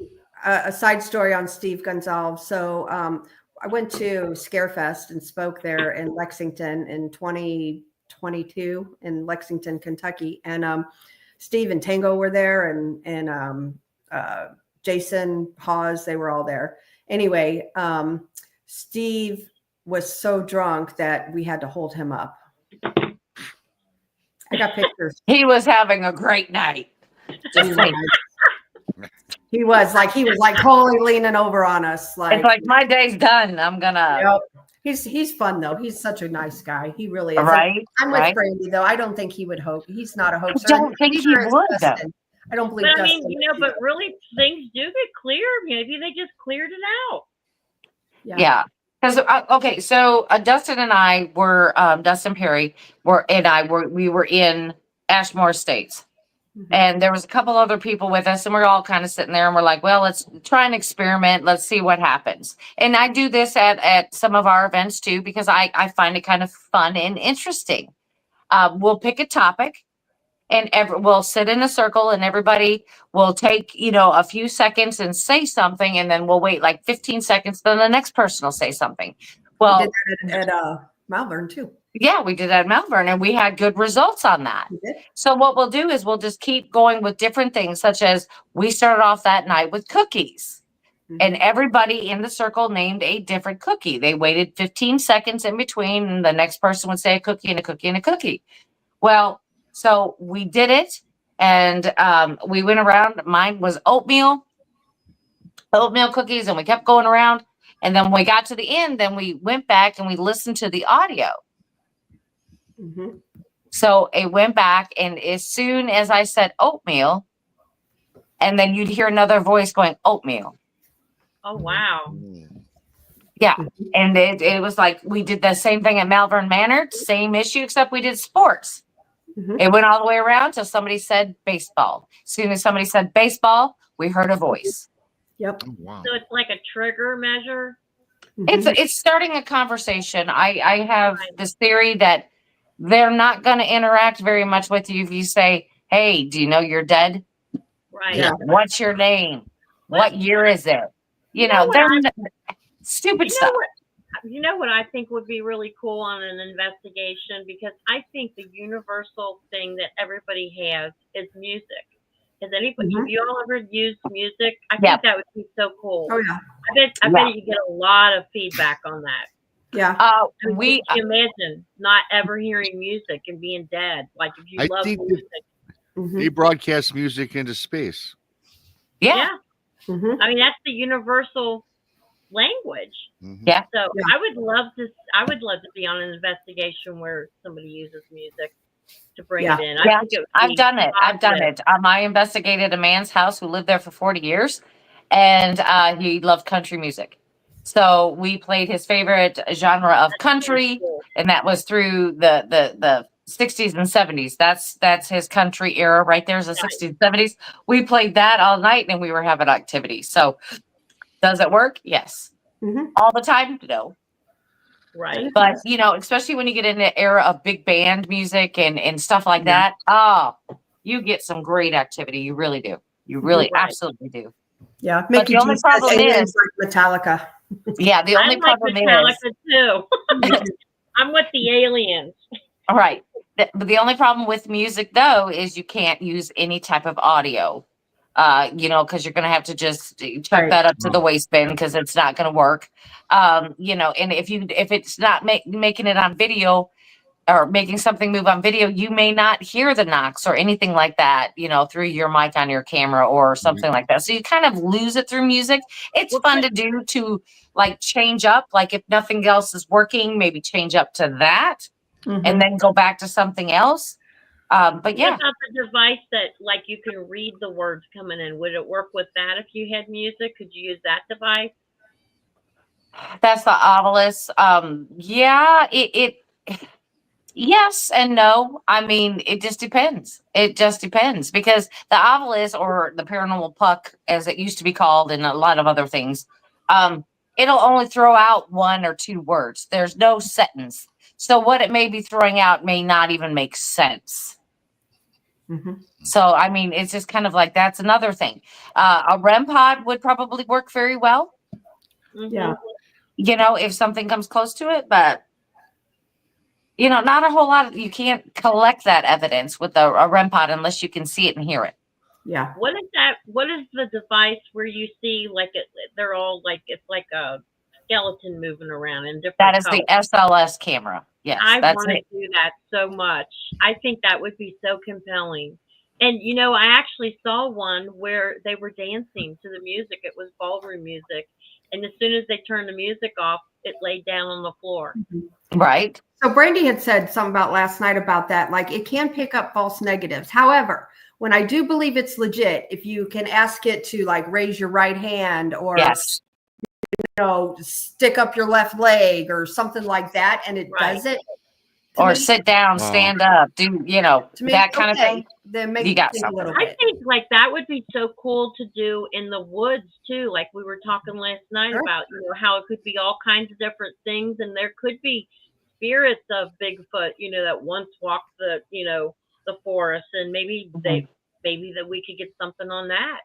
C: A side story on Steve Gonzalez. So I went to Scarefest and spoke there in Lexington in 2022 in Lexington, Kentucky. And Steve and Tango were there, and Jason Hawes, they were all there. Anyway, Steve was so drunk that we had to hold him up. I got pictures.
D: He was having a great night. Just saying.
C: He was like totally leaning over on us.
D: It's like my day's done. I'm gonna
C: Yep. He's fun though. He's such a nice guy. He really is.
D: right.
C: I'm with
D: right.
C: Brandy though. I don't think he would hoax. He's not a hoaxer.
D: don't think he
C: Neither is
D: would, though.
C: Dustin. I don't believe
F: But I mean,
C: Dustin.
F: but really, things do get cleared. Maybe they just cleared it out.
D: Yeah. Because okay, so Dustin and I were Dustin Perry we were in Ashmore Estates.
C: Mhm.
D: And there was a couple other people with us, and we're all kind of sitting there, and we're like, well, let's try an experiment. Let's see what happens. And I do this at some of our events too, because I find it kind of fun and interesting. We'll pick a topic, and we'll sit in a circle, and everybody will take, a few seconds and say something, and then we'll wait like 15 seconds, then the next person will say something.
C: We
D: Well,
C: did that at Malvern too.
D: Yeah, we did at Melbourne, and we had good results on that.
C: Okay.
D: So what we'll do is we'll just keep going with different things, such as we started off that night with cookies. And everybody in the circle named a different cookie. They waited 15 seconds in between, and the next person would say a cookie and a cookie and a cookie. Well, so we did it, and we went around. Mine was oatmeal cookies, and we kept going around. And then when we got to the end, then we went back and we listened to the audio.
C: Mhm.
D: So it went back, and as soon as I said oatmeal, and then you'd hear another voice going, oatmeal.
F: Oh wow.
D: Yeah. And it was like we did the same thing at Malvern Manor, same issue, except we did sports.
C: Mhm.
D: It went all the way around till somebody said baseball. As soon as somebody said baseball, we heard a voice.
C: Yep.
E: Oh, wow.
F: So it's like a trigger measure.
D: It's starting a conversation. I have this theory that they're not going to interact very much with you if you say, hey, do you know you're dead?
F: Right.
C: Yeah.
D: What's your name? What year is it? You know,
F: what
D: they're
F: I-
D: stupid
F: You
D: stuff.
F: know what? You know what I think would be really cool on an investigation, because I think the universal thing that everybody has is music. Has anybody? Have you all ever used music? I
D: Yeah.
F: think that would be so cool.
C: Oh yeah.
F: I bet you get a lot of feedback on that.
C: Yeah.
F: I mean,
D: We
F: can you imagine not ever hearing music and being dead? Like if you
E: I
F: love
E: think that-
F: music.
E: They broadcast music into space.
D: yeah.
C: Mhm.
F: I mean, that's the universal language.
E: Mhm.
D: Yeah.
F: So
C: Yeah.
F: I would love to be on an investigation where somebody uses music to bring
C: Yeah.
F: it in.
D: Yeah,
F: I think it would
D: I've
F: be
D: done it. I've done
F: positive.
D: it. I investigated a man's house who lived there for 40 years, and he loved country music. So we played his favorite genre of country,
F: Cool.
D: and that was through the 60s and 70s. That's his country era right there is the 60s and 70s. We played that all night, and we were having activity. So does it work? Yes.
C: Mhm.
D: All the time? No.
F: Right.
D: But you know, especially when you get in the era of big band music and stuff like that, oh, you get some great activity. You really do. You really
F: Right.
D: absolutely do.
C: Yeah.
D: But
C: Mickey
D: the only
C: G says
D: problem
C: aliens
D: is,
C: like Metallica.
D: yeah, the only
F: I like
D: problem
F: Metallica
D: is,
F: too. I'm with the aliens.
D: all right. But the only problem with music though is you can't use any type of audio. You know, because you're going to have to just chuck
C: Right.
D: that up to the waste bin because it's not going to work. You know, and if it's not making it on video or making something move on video, you may not hear the knocks or anything like that, you know, through your mic on your camera or something like that. So you kind of lose it through music. It's fun to do to like change up, like if nothing else is working, maybe change up to that and then go back to something else. But yeah.
F: What about the device that like you can read the words coming in? Would it work with that if you had music? Could you use that device?
D: That's the obelisk. Yeah, it yes and no. I mean, it just depends. It just depends because the obelisk or the paranormal puck, as it used to be called, and a lot of other things, it'll only throw out one or two words. There's no sentence. So what it may be throwing out may not even make sense. So, I mean, it's just kind of like that's another thing. A REM pod would probably work very well.
C: Yeah.
D: You know, if something comes close to it, but you know, not a whole lot. You can't collect that evidence with a REM pod unless you can see it and hear it.
C: Yeah.
F: What is that? What is the device where you see like it? They're all like it's like a skeleton moving around in different.
D: That is
F: colors.
D: the SLS camera. Yes,
F: I
D: that's
F: want to
D: it.
F: do that so much. I think that would be so compelling. And you know, I actually saw one where they were dancing to the music. It was ballroom music, and as soon as they turned the music off, it laid down on the floor.
D: Right.
C: So Brandy had said something about last night about that. Like it can pick up false negatives. However, when I do believe it's legit, if you can ask it to like raise your right hand or
D: Yes.
C: you know, stick up your left leg or something like that, and it does it. to
D: Or
C: me-
D: sit down, stand up, do you know
C: to me,
D: that
C: it's
D: kind of
C: okay.
D: thing?
C: Then make
D: You
C: me
D: got
C: think a little
F: I
C: bit.
F: think like that would be so cool to do in the woods too. Like we were talking last night
C: Sure.
F: about, you know, how it could be all kinds of different things, and there could be spirits of Bigfoot, you know, that once walked the, you know, the forest, and maybe maybe that we could get something on that.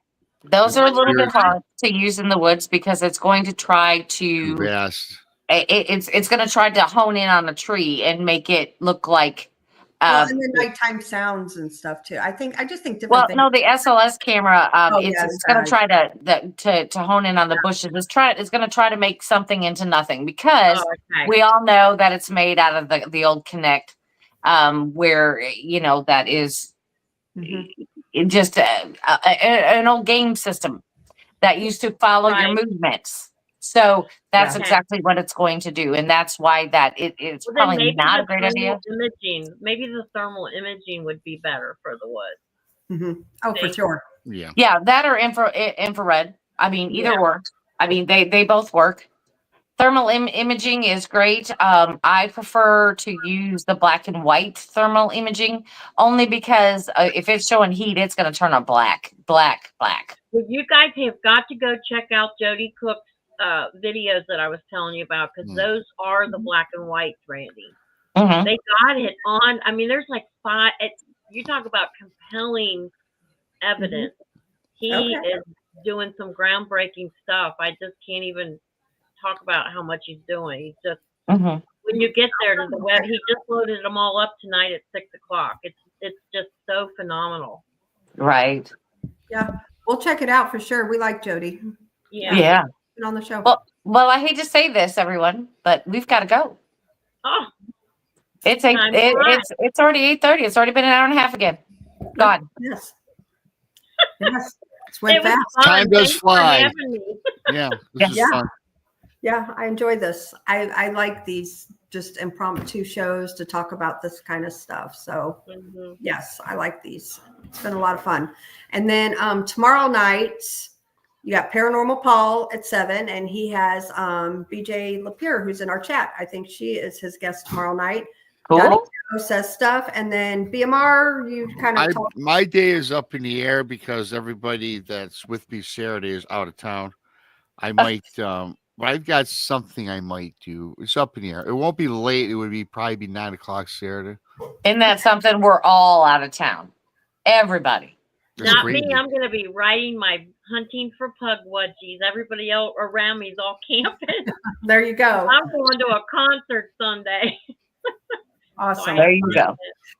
D: Those are a little bit hard to use in the woods because it's going to try
E: Too
D: to
E: vast.
D: it's going to try to hone in on a tree and make it look like.
C: And then nighttime sounds and stuff too. I just think different
D: Well,
C: things.
D: no, the SLS camera,
C: yeah,
D: it's going to try to hone in on the bushes. It's going to try to make something into nothing because we all know that it's made out of the old Kinect, where that is just an old game system that used to follow your movements. So that's exactly what it's going to do, and that's why it's probably not a great idea.
F: Maybe the thermal imaging would be better for the woods.
C: Oh, for sure.
D: Yeah, that or infrared. I mean, either or. I mean, they both work. Thermal imaging is great. I prefer to use the black and white thermal imaging only because if it's showing heat, it's going to turn on black. Well,
F: you guys have got to go check out Jody Cook's videos that I was telling you about, because those are the black and white, Randy. They got it on. I mean, there's like 5. You talk about compelling evidence. He is doing some groundbreaking stuff. I just can't even talk about how much he's doing. He's just when you get there to the web, he just loaded them all up tonight at 6:00. It's just so phenomenal.
D: Right.
C: Yeah, we'll check it out for sure. We like Jody.
D: Yeah.
C: On the show.
D: Well, I hate to say this, everyone, but we've got to go.
F: Oh,
D: it's already 8:30. It's already been an hour and a half again. Gone.
C: Yes. It's went fast.
E: Time does fly. Yeah. This is fun.
C: Yeah, I enjoy this. I like these just impromptu shows to talk about this kind of stuff. So yes, I like these. It's been a lot of fun. And then tomorrow night, you got Paranormal Paul at 7, and he has BJ Lapierre, who's in our chat. I think she is his guest tomorrow night.
D: Cool.
C: Donny says stuff, and then BMR, you kind of talk.
E: My day is up in the air because everybody that's with me Saturday is out of town. I might, I've got something I might do. It's up in the air. It won't be late. It would probably be 9 o'clock Saturday.
D: Isn't that something? We're all out of town. Everybody.
F: Not me. I'm going to be riding my hunting for pug wedgies. Everybody else around me is all camping.
C: There you go.
F: I'm going to a concert Sunday.
C: Awesome.
F: So
D: there you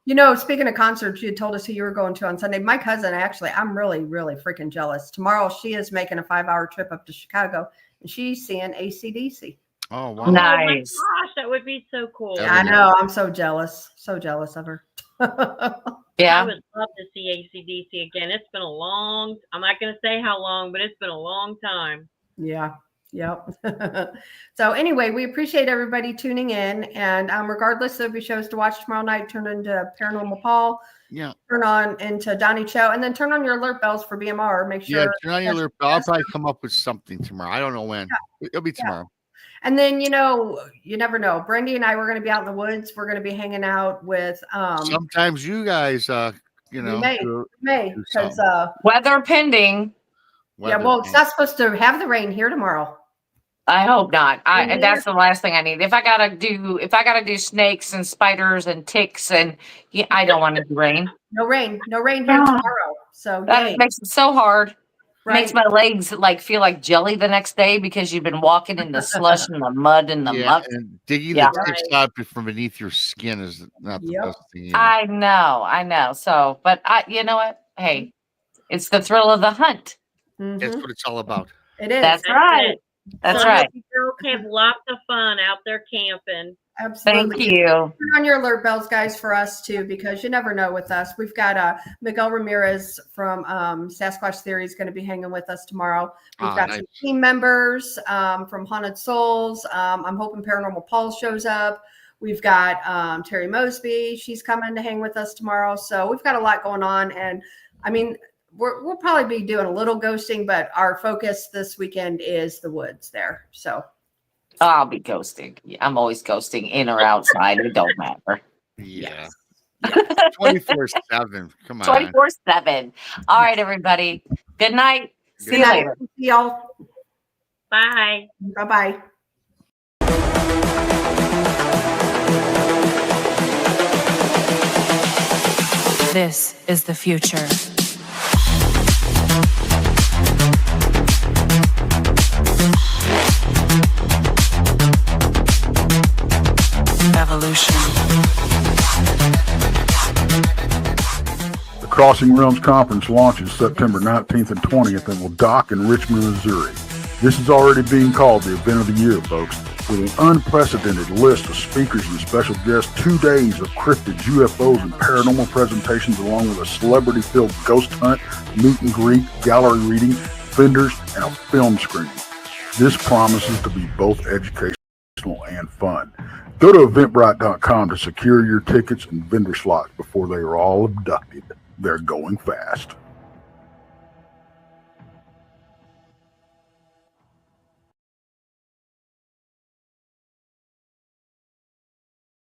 D: go.
C: Speaking of concerts, you told us who you were going to on Sunday. My cousin, actually, I'm really, really freaking jealous. Tomorrow, she is making a 5-hour trip up to Chicago, and she's seeing AC/DC.
E: Oh, wow.
D: Nice.
F: Oh my gosh, that would be so cool.
C: I know. I'm so jealous. So jealous of her.
F: I would love to see AC/DC again. It's been I'm not going to say how long, but it's been a long time.
C: Yeah. Yep. So anyway, we appreciate everybody tuning in, and regardless of your shows to watch tomorrow night, turn into Paranormal Paul.
E: Yeah.
C: Turn on into Donny Cho, and then turn on your alert bells for BMR. Make sure.
E: Yeah, turn on your alert bell. I'll probably come up with something tomorrow. I don't know when. It'll be tomorrow.
C: And then, you never know. Brandy and I were going to be out in the woods. We're going to be hanging out with.
E: Sometimes you guys,
C: we may because
D: weather pending.
C: Yeah, well, it's not supposed to have the rain here tomorrow.
D: I hope not. That's the last thing I need. If I gotta do snakes and spiders and ticks, and I don't want to do rain.
C: No rain here tomorrow. So
D: that makes it so hard.
C: Right.
D: Makes my legs feel like jelly the next day because you've been walking in the slush and the mud and the muck.
E: And digging the ticks out from beneath your skin is not the best thing.
D: I know. So, but you know what? Hey, it's the thrill of the hunt.
C: Mm-hmm.
E: That's what it's all about.
C: It is.
D: That's right. That's right.
F: Girls have lots of fun out there camping.
C: Absolutely.
D: Thank you.
C: Turn on your alert bells, guys, for us too, because you never know with us. We've got Miguel Ramirez from Sasquatch Theory is going to be hanging with us tomorrow. We've got some team members from Haunted Soulz. I'm hoping Paranormal Paul shows up. We've got Terry Mosby. She's coming to hang with us tomorrow. So we've got a lot going on. And I mean, we'll probably be doing a little ghosting, but our focus this weekend is the woods there. So
D: I'll be ghosting. I'm always ghosting in or outside. It don't matter.
E: Yeah. 24/7. Come on.
D: 24/7. All right, everybody. Good night. See you later.
C: See y'all.
F: Bye.
C: Bye-bye.
G: This is the future.
B: Crossing Realms Conference launches September 19th and 20th and will dock in Richmond, Missouri. This is already being called the event of the year, folks. With an unprecedented list of speakers and special guests, 2 days of cryptids, UFOs, and paranormal presentations, along with a celebrity-filled ghost hunt, meet and greet, gallery reading, vendors, and a film screening. This promises to be both educational and fun. Go to eventbrite.com to secure your tickets and vendor slots before they are all abducted. They're going fast.